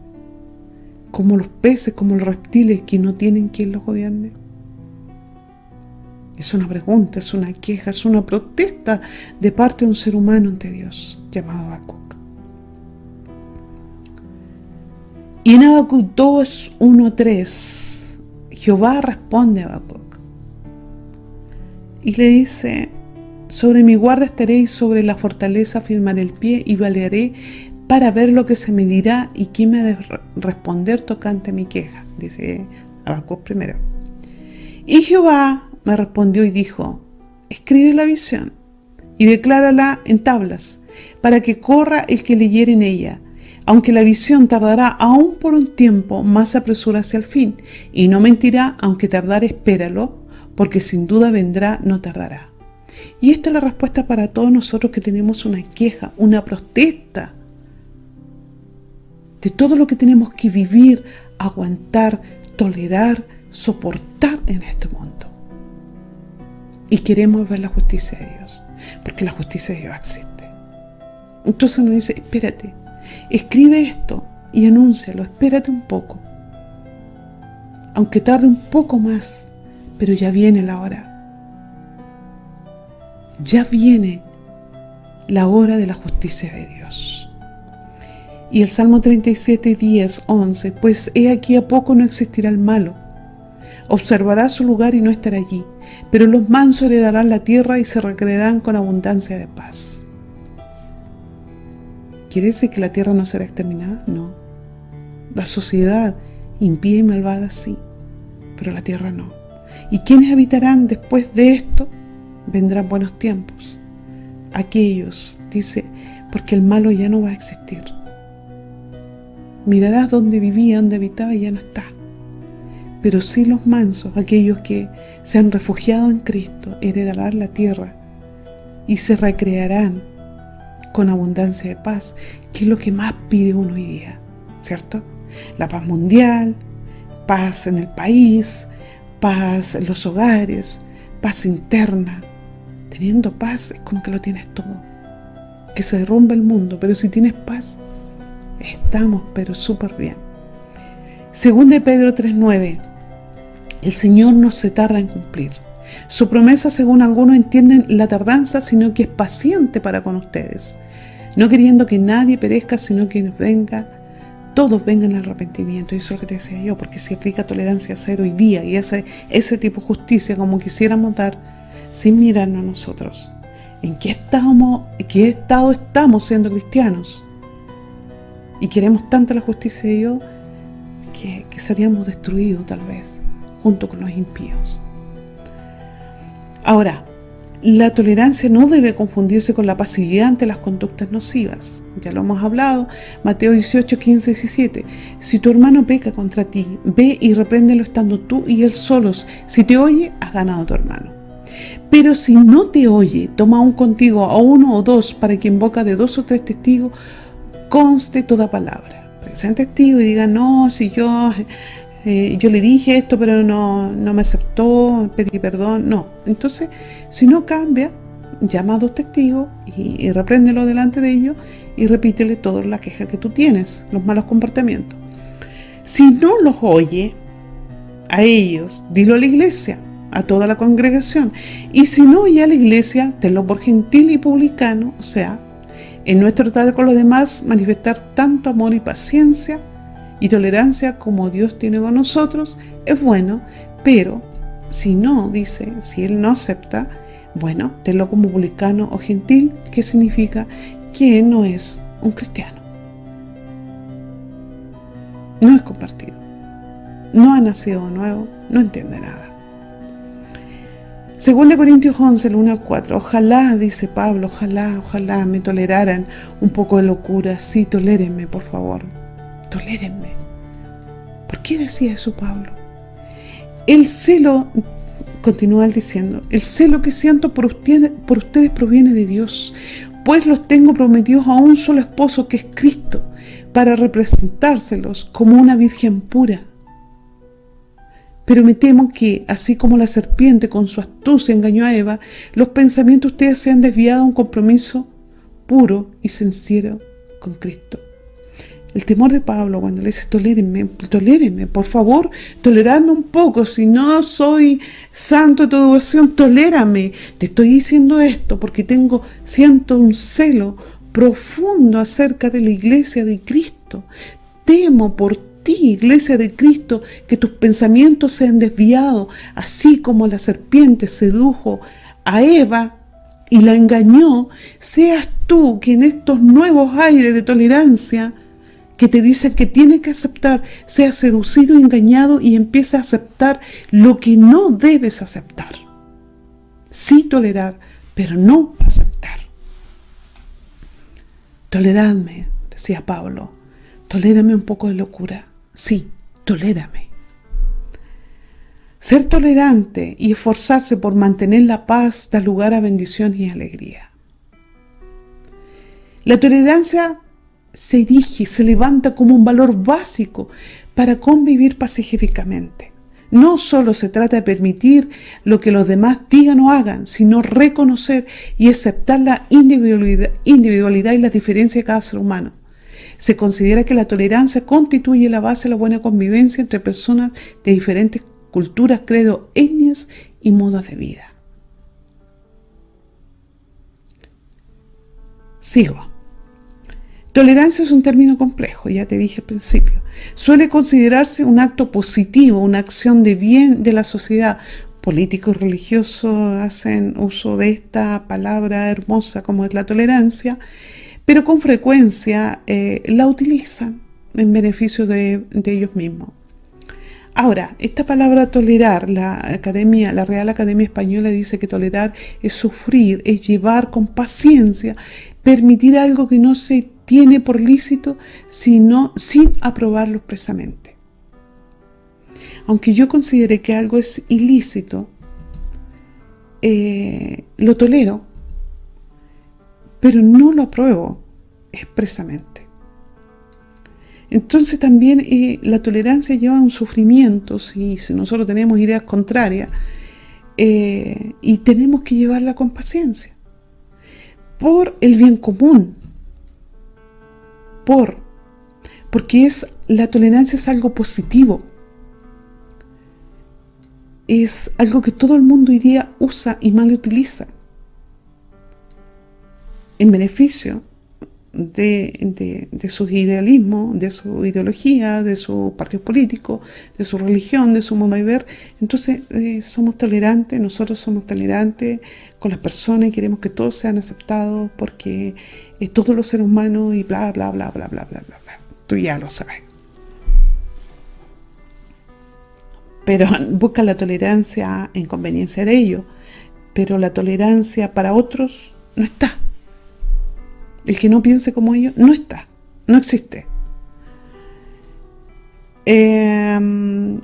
como los peces, como los reptiles que no tienen quien los gobierne? Es una pregunta, es una queja, es una protesta de parte de un ser humano ante Dios, llamado Habacuc. Y en Habacuc 2, 1, 3, Jehová responde a Habacuc y le dice: sobre mi guarda estaré y sobre la fortaleza firmaré el pie y valearé para ver lo que se me dirá y quién me ha de responder tocante mi queja, dice Habacuc primero. Y Jehová me respondió y dijo: escribe la visión y declárala en tablas, para que corra el que leyere en ella. Aunque la visión tardará aún por un tiempo, más se apresura hacia el fin, y no mentirá, aunque tardare, espéralo, porque sin duda vendrá, no tardará. Y esta es la respuesta para todos nosotros que tenemos una queja, una protesta de todo lo que tenemos que vivir, aguantar, tolerar, soportar en este mundo. Y queremos ver la justicia de Dios, porque la justicia de Dios existe. Entonces nos dice: espérate, escribe esto y anúncialo, espérate un poco. Aunque tarde un poco más, pero ya viene la hora. Ya viene la hora de la justicia de Dios. Y el Salmo 37, 10, 11, pues he aquí a poco no existirá el malo. Observará su lugar y no estará allí, pero los mansos heredarán la tierra y se recrearán con abundancia de paz. ¿Quiere decir que la tierra no será exterminada? No. La sociedad impía y malvada sí, pero la tierra no. ¿Y quiénes habitarán después de esto? Vendrán buenos tiempos. Aquellos, dice, porque el malo ya no va a existir. Mirarás donde vivía, donde habitaba y ya no está. Pero sí los mansos, aquellos que se han refugiado en Cristo, heredarán la tierra y se recrearán con abundancia de paz, que es lo que más pide uno hoy día, ¿cierto? La paz mundial, paz en el país, paz en los hogares, paz interna. Teniendo paz es como que lo tienes todo. Que se derrumba el mundo, pero si tienes paz, estamos pero súper bien. Según Pedro 3:9, el Señor no se tarda en cumplir. Su promesa, según algunos entienden la tardanza, sino que es paciente para con ustedes, no queriendo que nadie perezca, sino que todos vengan al arrepentimiento. Y eso es lo que te decía yo, porque si aplica tolerancia cero hoy día y ese tipo de justicia como quisiéramos dar, sin mirarnos a nosotros, ¿en qué estado estamos siendo cristianos? Y queremos tanta la justicia de Dios que seríamos destruidos tal vez, junto con los impíos. Ahora, la tolerancia no debe confundirse con la pasividad ante las conductas nocivas. Ya lo hemos hablado, Mateo 18, 15, 17. Si tu hermano peca contra ti, ve y repréndelo estando tú y él solos. Si te oye, has ganado a tu hermano. Pero si no te oye, toma aún contigo a uno o dos, para que en boca de 2 o 3 testigos conste toda palabra. Para que sean testigos y digan: no, si yo le dije esto, pero no me aceptó, pedí perdón. No. Entonces, si no cambia, llama a 2 testigos y repréndelo delante de ellos y repítele toda la queja que tú tienes, los malos comportamientos. Si no los oye a ellos, dilo a la iglesia, a toda la congregación. Y si no oye a la iglesia, tenlo por gentil y publicano, o sea, en nuestro tratar con los demás, manifestar tanto amor y paciencia y tolerancia como Dios tiene con nosotros, es bueno. Pero si no, dice, si Él no acepta, bueno, tenlo como publicano o gentil, que significa que no es un cristiano. No es compartido. No ha nacido de nuevo, no entiende nada. Según de Corintios 11, el 1 al 4, ojalá, dice Pablo, ojalá me toleraran un poco de locura. Sí, tolérenme, por favor. Tolérenme. ¿Por qué decía eso Pablo? El celo, continúa él diciendo, el celo que siento por ustedes proviene de Dios, pues los tengo prometidos a un solo esposo, que es Cristo, para representárselos como una virgen pura. Pero me temo que, así como la serpiente con su astucia engañó a Eva, los pensamientos de ustedes se han desviado a un compromiso puro y sincero con Cristo. El temor de Pablo cuando le dice, tolérenme, por favor, toleradme un poco, si no soy santo de tu devoción, tolérame. Te estoy diciendo esto porque siento un celo profundo acerca de la iglesia de Cristo. Temo por ti, iglesia de Cristo, que tus pensamientos sean desviados, así como la serpiente sedujo a Eva y la engañó, seas tú que en estos nuevos aires de tolerancia que te dicen que tienes que aceptar, seas seducido y engañado y empieces a aceptar lo que no debes aceptar. Sí tolerar, pero no aceptar. Toleradme, decía Pablo, tolérame un poco de locura. Sí, tolérame. Ser tolerante y esforzarse por mantener la paz da lugar a bendición y alegría. La tolerancia se erige, se levanta como un valor básico para convivir pacíficamente. No solo se trata de permitir lo que los demás digan o hagan, sino reconocer y aceptar la individualidad y las diferencias de cada ser humano. Se considera que la tolerancia constituye la base de la buena convivencia entre personas de diferentes culturas, credos, etnias y modos de vida. Sigo. Tolerancia es un término complejo, ya te dije al principio. Suele considerarse un acto positivo, una acción de bien de la sociedad. Políticos religiosos hacen uso de esta palabra hermosa como es la tolerancia, pero con frecuencia la utilizan en beneficio de ellos mismos. Ahora, esta palabra tolerar, la Real Academia Española dice que tolerar es sufrir, es llevar con paciencia, permitir algo que no se tiene por lícito, sino sin aprobarlo expresamente. Aunque yo considere que algo es ilícito, lo tolero, pero no lo apruebo expresamente. Entonces también la tolerancia lleva a un sufrimiento si nosotros tenemos ideas contrarias y tenemos que llevarla con paciencia por el bien común, porque la tolerancia es algo positivo, es algo que todo el mundo hoy día usa y mal utiliza en beneficio de sus idealismos, de su ideología, de sus partidos políticos, de su religión, de su modo de ver. Entonces nosotros somos tolerantes con las personas y queremos que todos sean aceptados porque todos los seres humanos y bla, bla, bla, bla, bla, bla, bla, bla. Tú ya lo sabes. Pero buscan la tolerancia en conveniencia de ellos, pero la tolerancia para otros no está. El que no piense como ellos no está, no existe. En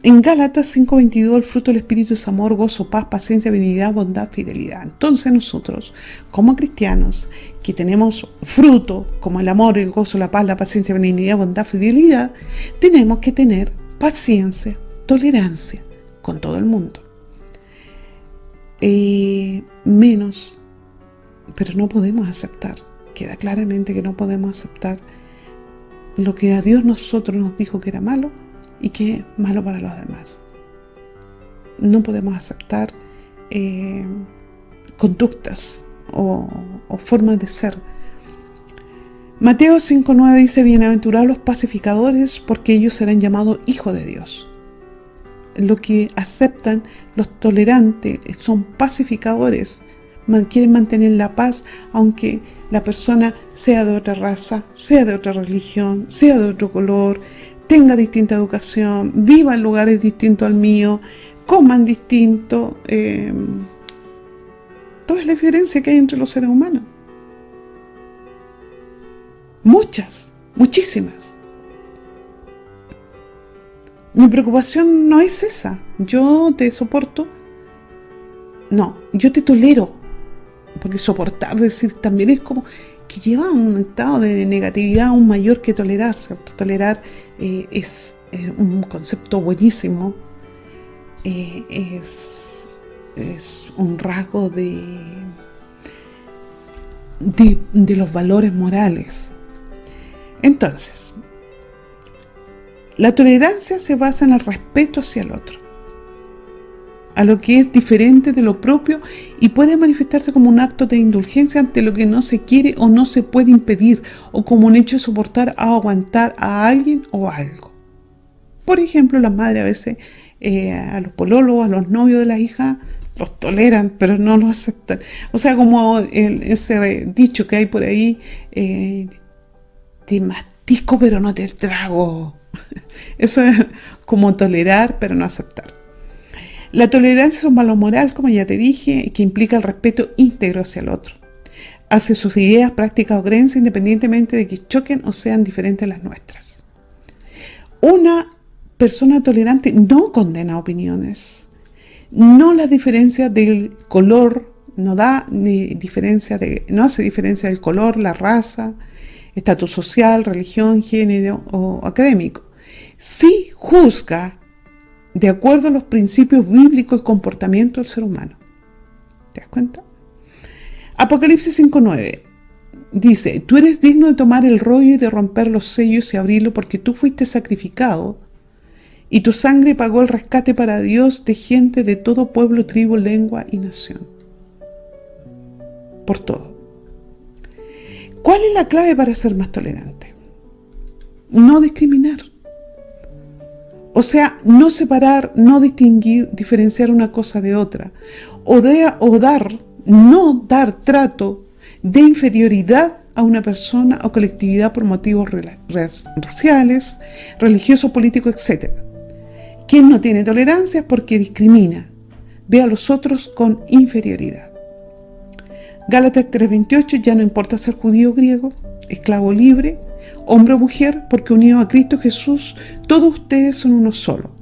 Gálatas 5:22 el fruto del Espíritu es amor, gozo, paz, paciencia, benignidad, bondad, fidelidad. Entonces nosotros, como cristianos, que tenemos fruto como el amor, el gozo, la paz, la paciencia, benignidad, bondad, fidelidad, tenemos que tener paciencia, tolerancia con todo el mundo. Pero no podemos aceptar, queda claramente que no podemos aceptar lo que a Dios nosotros nos dijo que era malo y que es malo para los demás. No podemos aceptar conductas o formas de ser. Mateo 5:9 dice, bienaventurados los pacificadores, porque ellos serán llamados hijos de Dios. Lo que aceptan los tolerantes son pacificadores, quieren mantener la paz aunque la persona sea de otra raza, sea de otra religión, sea de otro color, tenga distinta educación, viva en lugares distintos al mío, coman distinto. Toda la diferencia que hay entre los seres humanos. Muchísimas. Mi preocupación no es esa. Yo te soporto. No, yo te tolero. Porque soportar, decir, también es como que lleva a un estado de negatividad aún mayor que tolerar, ¿cierto? Tolerar es un concepto buenísimo, es un rasgo de los valores morales. Entonces, la tolerancia se basa en el respeto hacia el otro, a lo que es diferente de lo propio, y puede manifestarse como un acto de indulgencia ante lo que no se quiere o no se puede impedir, o como un hecho de soportar o aguantar a alguien o algo. Por ejemplo, las madres a veces a los pololos, a los novios de la hija, los toleran, pero no los aceptan. O sea, como ese dicho que hay por ahí, te mastico pero no te trago. Eso es como tolerar pero no aceptar. La tolerancia es un valor moral, como ya te dije, que implica el respeto íntegro hacia el otro, hacia sus ideas, prácticas o creencias, independientemente de que choquen o sean diferentes a las nuestras. Una persona tolerante no condena opiniones, no las diferencias del color, no hace diferencia del color, la raza, estatus social, religión, género o académico. Sí juzga de acuerdo a los principios bíblicos el comportamiento del ser humano. ¿Te das cuenta? Apocalipsis 5:9 dice: tú eres digno de tomar el rollo y de romper los sellos y abrirlo, porque tú fuiste sacrificado y tu sangre pagó el rescate para Dios de gente de todo pueblo, tribu, lengua y nación. Por todo. ¿Cuál es la clave para ser más tolerante? No discriminar. O sea, no separar, no distinguir, diferenciar una cosa de otra. No dar trato de inferioridad a una persona o colectividad por motivos raciales, religiosos, políticos, etc. Quien no tiene tolerancia es porque discrimina, ve a los otros con inferioridad. Gálatas 3:28: ya no importa ser judío o griego, esclavo o libre, hombre o mujer, porque unido a Cristo Jesús, todos ustedes son uno solo.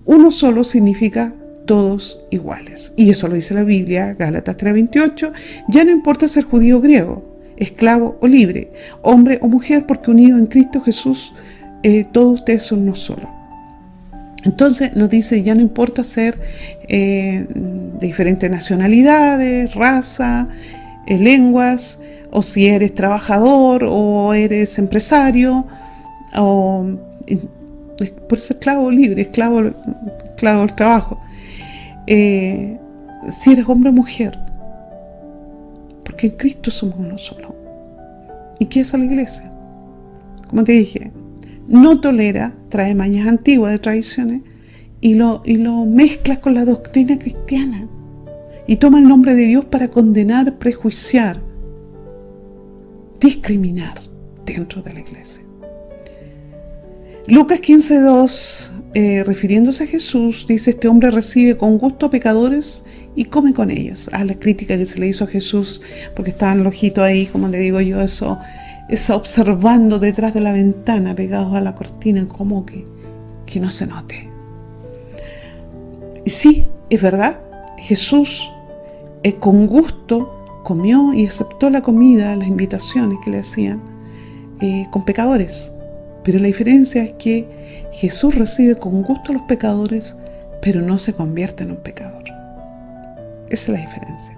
Uno solo significa todos iguales. Y eso lo dice la Biblia, Gálatas 3:28. Ya no importa ser judío o griego, esclavo o libre, hombre o mujer, porque unido en Cristo Jesús, todos ustedes son uno solo. Entonces nos dice, ya no importa ser de diferentes nacionalidades, raza, lenguas, o si eres trabajador o eres empresario, o por ser esclavo libre, esclavo del trabajo, si eres hombre o mujer, porque en Cristo somos uno solo. ¿Y qué es la iglesia? Como te dije, no tolera, trae mañas antiguas de tradiciones y lo mezcla con la doctrina cristiana y toma el nombre de Dios para condenar, prejuiciar, discriminar dentro de la iglesia. Lucas 15:2, refiriéndose a Jesús, dice: este hombre recibe con gusto a pecadores y come con ellos. La crítica que se le hizo a Jesús, porque estaban los ojitos ahí, como te digo yo, eso observando detrás de la ventana, pegados a la cortina, como que no se note. Y sí, es verdad, Jesús con gusto comió y aceptó la comida, las invitaciones que le hacían con pecadores. Pero la diferencia es que Jesús recibe con gusto a los pecadores, pero no se convierte en un pecador. Esa es la diferencia.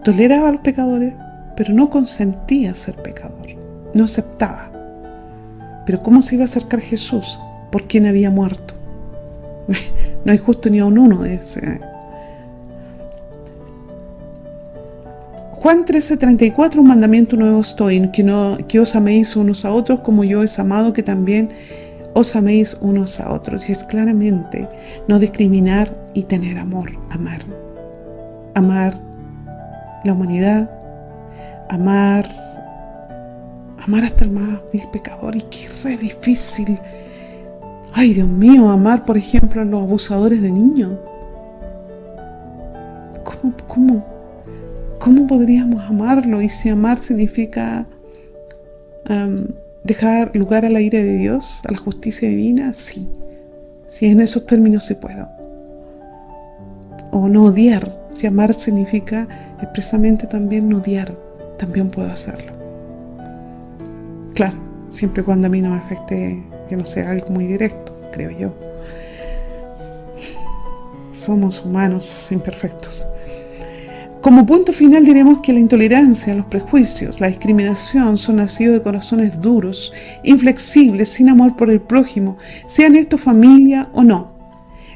Toleraba a los pecadores, pero no consentía ser pecador. No aceptaba. Pero ¿cómo se iba a acercar Jesús? ¿Por quién había muerto? No hay justo ni a uno de ese. Juan 13:34, un mandamiento nuevo os doy, que os améis unos a otros como yo os he amado, que también os améis unos a otros. Y es claramente no discriminar y tener amor, amar. Amar la humanidad, amar hasta el más pecador. Y qué re difícil. Ay, Dios mío, amar, por ejemplo, a los abusadores de niños. ¿Cómo podríamos amarlo? Y si amar significa dejar lugar a la ira de Dios, a la justicia divina, sí. Si en esos términos se puede. O no odiar. Si amar significa expresamente también no odiar, también puedo hacerlo. Claro, siempre y cuando a mí no me afecte que no sea algo muy directo, creo yo. Somos humanos imperfectos. Como punto final diremos que la intolerancia, los prejuicios, la discriminación son nacidos de corazones duros, inflexibles, sin amor por el prójimo, sean estos familia o no.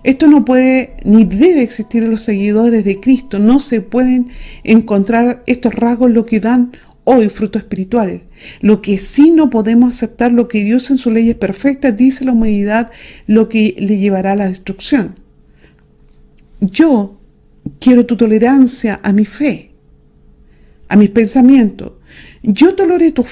Esto no puede ni debe existir en los seguidores de Cristo. No se pueden encontrar estos rasgos lo que dan hoy fruto espiritual. Lo que sí no podemos aceptar, lo que Dios en sus leyes perfectas dice la humanidad, lo que le llevará a la destrucción. Yo quiero tu tolerancia a mi fe, a mis pensamientos. Yo tolero tu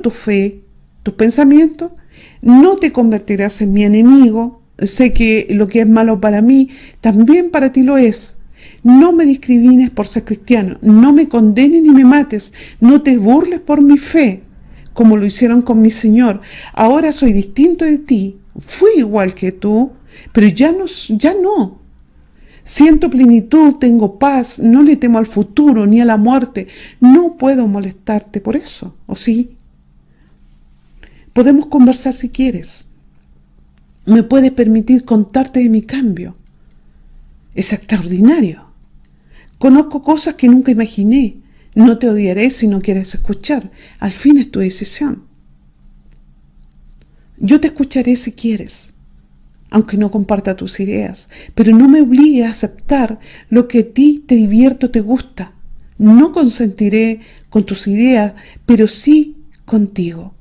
fe, tus pensamientos. No te convertirás en mi enemigo. Sé que lo que es malo para mí, también para ti lo es. No me discrimines por ser cristiano. No me condenes ni me mates. No te burles por mi fe, como lo hicieron con mi Señor. Ahora soy distinto de ti. Fui igual que tú, pero ya no. Siento plenitud, tengo paz, no le temo al futuro ni a la muerte. No puedo molestarte por eso, ¿o sí? Podemos conversar si quieres. Me puedes permitir contarte de mi cambio. Es extraordinario. Conozco cosas que nunca imaginé. No te odiaré si no quieres escuchar. Al fin es tu decisión. Yo te escucharé si quieres, aunque no comparta tus ideas, pero no me obligues a aceptar lo que a ti te divierte o te gusta. No consentiré con tus ideas, pero sí contigo.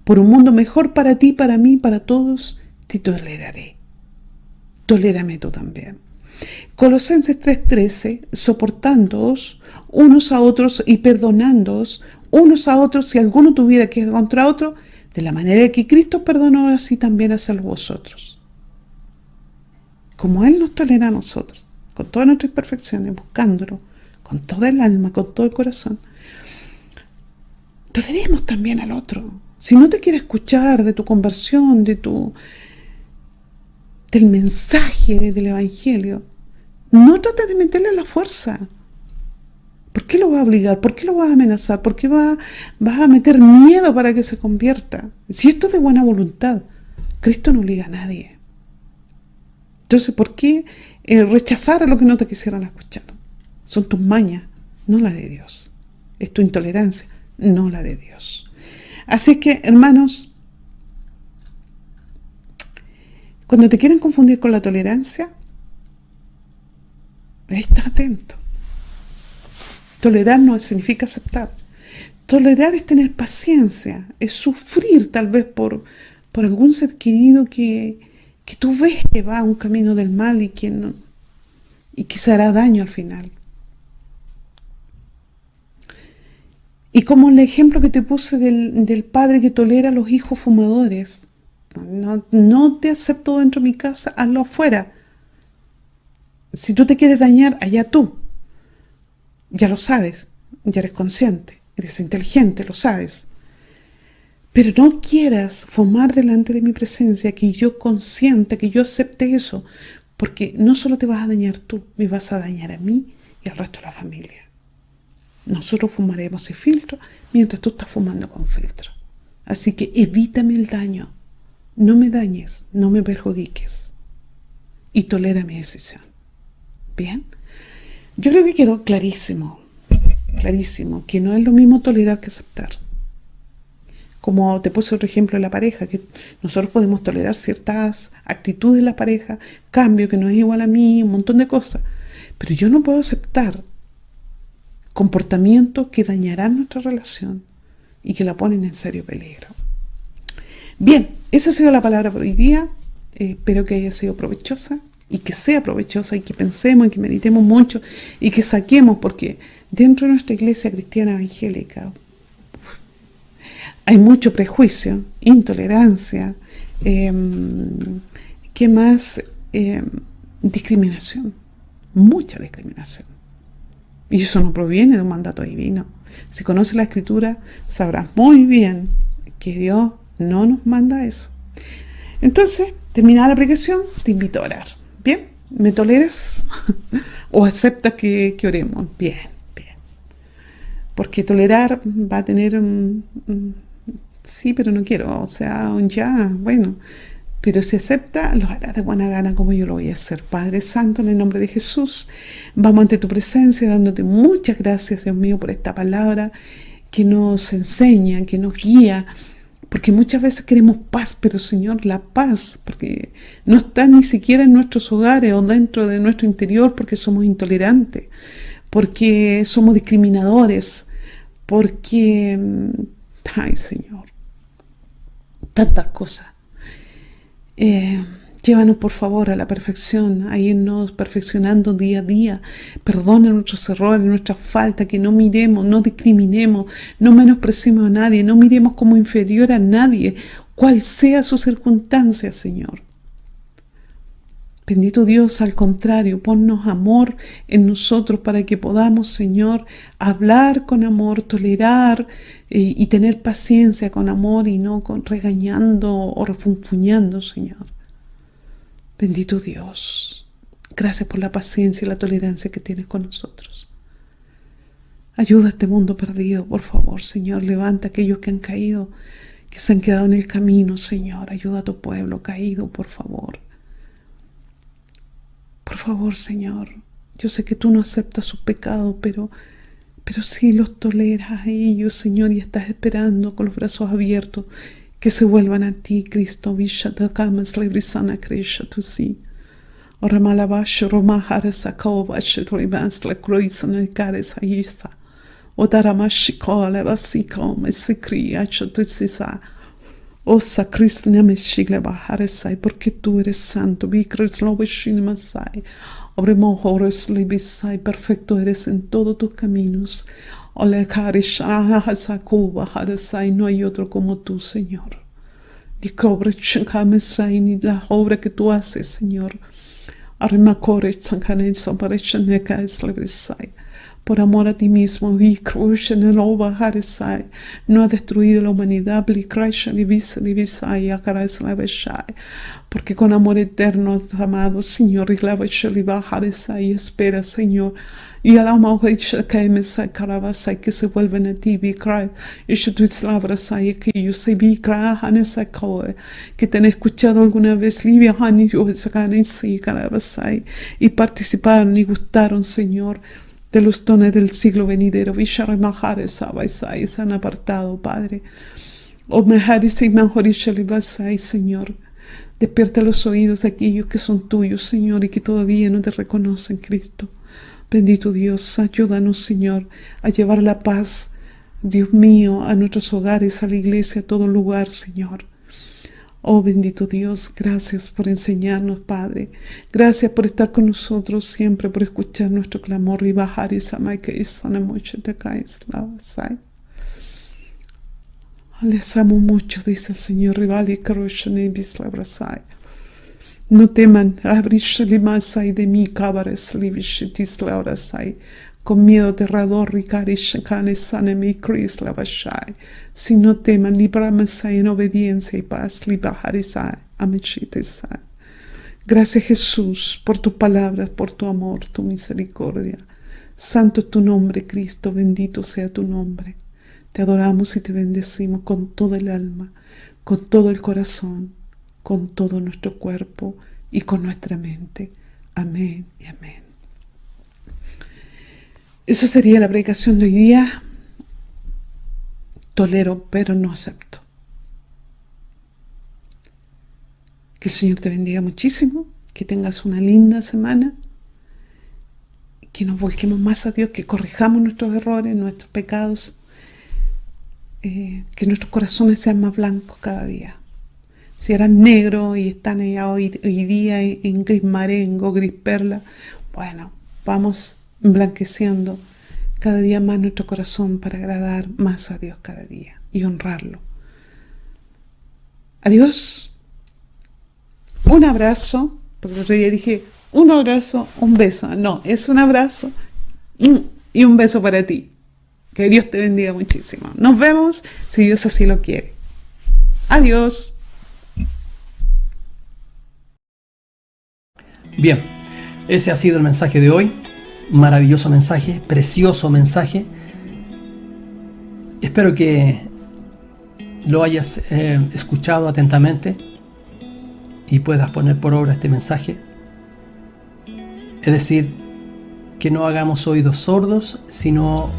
Por un mundo mejor para ti, para mí, para todos, te toleraré. Tolérame tú también. Colosenses 3:13, soportándoos unos a otros y perdonándoos unos a otros si alguno tuviera que contra otro, de la manera que Cristo perdonó, así también haced vosotros. Como Él nos tolera a nosotros, con todas nuestras imperfecciones, buscándolo, con toda el alma, con todo el corazón, toleremos también al otro. Si no te quiere escuchar de tu conversión, del mensaje del Evangelio, no trates de meterle la fuerza. ¿Por qué lo vas a obligar? ¿Por qué lo vas a amenazar? ¿Por qué vas a meter miedo para que se convierta? Si esto es de buena voluntad, Cristo no obliga a nadie. Entonces, ¿por qué rechazar a lo que no te quisieran escuchar? Son tus mañas, no la de Dios. Es tu intolerancia, no la de Dios. Así que, hermanos, cuando te quieren confundir con la tolerancia, está atento. Tolerar no significa aceptar. Tolerar es tener paciencia, es sufrir tal vez por algún ser querido que tú ves que va a un camino del mal y que se hará daño al final. Y como el ejemplo que te puse del padre que tolera a los hijos fumadores, no te acepto dentro de mi casa, hazlo afuera. Si tú te quieres dañar, allá tú. Ya lo sabes, ya eres consciente, eres inteligente, lo sabes. Pero no quieras fumar delante de mi presencia, que yo consienta, que yo acepte eso, porque no solo te vas a dañar tú, me vas a dañar a mí y al resto de la familia. Nosotros fumaremos sin filtro mientras tú estás fumando con filtro. Así que evítame el daño, no me dañes, no me perjudiques y tolera mi decisión. ¿Bien? Yo creo que quedó clarísimo, que no es lo mismo tolerar que aceptar. Como te puse otro ejemplo de la pareja, que nosotros podemos tolerar ciertas actitudes de la pareja, cambio que no es igual a mí, un montón de cosas. Pero yo no puedo aceptar comportamientos que dañarán nuestra relación y que la ponen en serio peligro. Bien, esa ha sido la palabra por hoy día. Espero que haya sido provechosa y que sea provechosa y que pensemos y que meditemos mucho y que saquemos, porque dentro de nuestra iglesia cristiana evangélica hay mucho prejuicio, intolerancia, ¿qué más? Discriminación, mucha discriminación. Y eso no proviene de un mandato divino. Si conoces la Escritura, sabrás muy bien que Dios no nos manda eso. Entonces, terminada la aplicación, te invito a orar. ¿Bien? ¿Me toleras? ¿O aceptas que oremos? Bien, bien. Porque tolerar va a tener Sí, pero no quiero, o sea, ya, bueno. Pero si acepta, lo hará de buena gana como yo lo voy a hacer. Padre Santo, en el nombre de Jesús, vamos ante tu presencia dándote muchas gracias, Dios mío, por esta palabra que nos enseña, que nos guía, porque muchas veces queremos paz, pero Señor, la paz, porque no está ni siquiera en nuestros hogares o dentro de nuestro interior, porque somos intolerantes, porque somos discriminadores, porque, ay Señor, tantas cosas. Llévanos por favor a la perfección, a irnos perfeccionando día a día. Perdona nuestros errores, nuestras faltas, que no miremos, no discriminemos, no menospreciemos a nadie, no miremos como inferior a nadie, cual sea su circunstancia, Señor. Bendito Dios, al contrario, ponnos amor en nosotros para que podamos, Señor, hablar con amor, tolerar y tener paciencia con amor y no con regañando o refunfuñando, Señor. Bendito Dios, gracias por la paciencia y la tolerancia que tienes con nosotros. Ayuda a este mundo perdido, por favor, Señor. Levanta a aquellos que han caído, que se han quedado en el camino, Señor. Ayuda a tu pueblo caído, por favor. Por favor, Señor, yo sé que tú no aceptas sus pecados, pero sí los toleras a ellos, Señor, y estás esperando con los brazos abiertos que se vuelvan a ti, Cristo. Vishadakamas lebrisana kresha tu si. Oramalabasho romahares akaobash rimas la cruisana cares aisa. Odaramashikola vasiko mesikri achotusisa. Osa Cristo Nameshigla Baharesai, porque tú eres santo, Vikresloveshinimasai, Obremojores Libisai, perfecto eres en todos tus caminos. Olekarishahasaku Baharesai, no hay otro como tú, Señor. Ni cobrechamesai, ni la obra que tú haces, Señor. Arimakore Tsankanesa Parechaneka Eslebrisai. Por amor a ti mismo, no ha destruido la humanidad, porque con amor eterno has amado, Señor, y espera, Señor, y a la que se vuelven a ti, que te han escuchado alguna vez, y participaron y gustaron, Señor, de los dones del siglo venidero. Se han apartado, Padre. Señor. Despierta los oídos de aquellos que son tuyos, Señor, y que todavía no te reconocen, Cristo. Bendito Dios, ayúdanos, Señor, a llevar la paz, Dios mío, a nuestros hogares, a la iglesia, a todo lugar, Señor. Oh bendito Dios, gracias por enseñarnos, Padre. Gracias por estar con nosotros siempre, por escuchar nuestro clamor y bajar esa maika y sana mucho te caes la vasai. Les amo mucho, dice el Señor, rival y caroshane bislabrazai. No teman, abrishli masai de mi cabares livishitis laurasai. Con miedo aterrador, si no teman, líbrame en obediencia y paz, gracias Jesús por tus palabras, por tu amor, tu misericordia. Santo es tu nombre, Cristo, bendito sea tu nombre. Te adoramos y te bendecimos con todo el alma, con todo el corazón, con todo nuestro cuerpo y con nuestra mente. Amén y amén. Eso sería la predicación de hoy día. Tolero, pero no acepto. Que el Señor te bendiga muchísimo, que tengas una linda semana, que nos volquemos más a Dios, que corrijamos nuestros errores, nuestros pecados, que nuestros corazones sean más blancos cada día. Si eran negros y están hoy día en gris marengo, gris perla, bueno, vamos emblanqueciendo cada día más nuestro corazón para agradar más a Dios cada día y honrarlo. Adiós. Un abrazo, porque el otro día dije un abrazo, un beso. No, es un abrazo y un beso para ti. Que Dios te bendiga muchísimo. Nos vemos si Dios así lo quiere. Adiós. Bien, ese ha sido el mensaje de hoy. Maravilloso mensaje, precioso mensaje. Espero que lo hayas escuchado atentamente y puedas poner por obra este mensaje. Es decir, que no hagamos oídos sordos, sino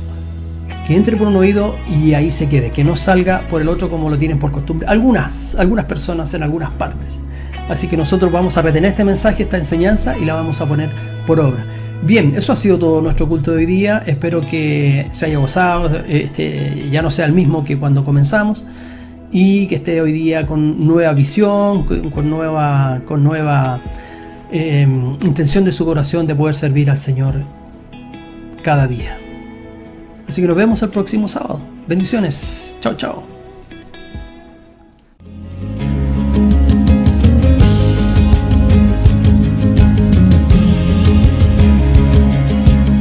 que entre por un oído y ahí se quede, que no salga por el otro como lo tienen por costumbre algunas personas en algunas partes. Así que nosotros vamos a retener este mensaje, esta enseñanza, y la vamos a poner por obra. Bien, eso ha sido todo nuestro culto de hoy día. Espero que se haya gozado, ya no sea el mismo que cuando comenzamos, y que esté hoy día con nueva visión, con nueva intención de su corazón de poder servir al Señor cada día. Así que nos vemos el próximo sábado. Bendiciones. Chao, chao.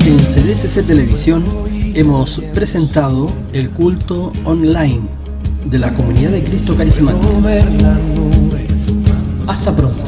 En CDSC Televisión hemos presentado el culto online de la Comunidad de Cristo Carismática. Hasta pronto.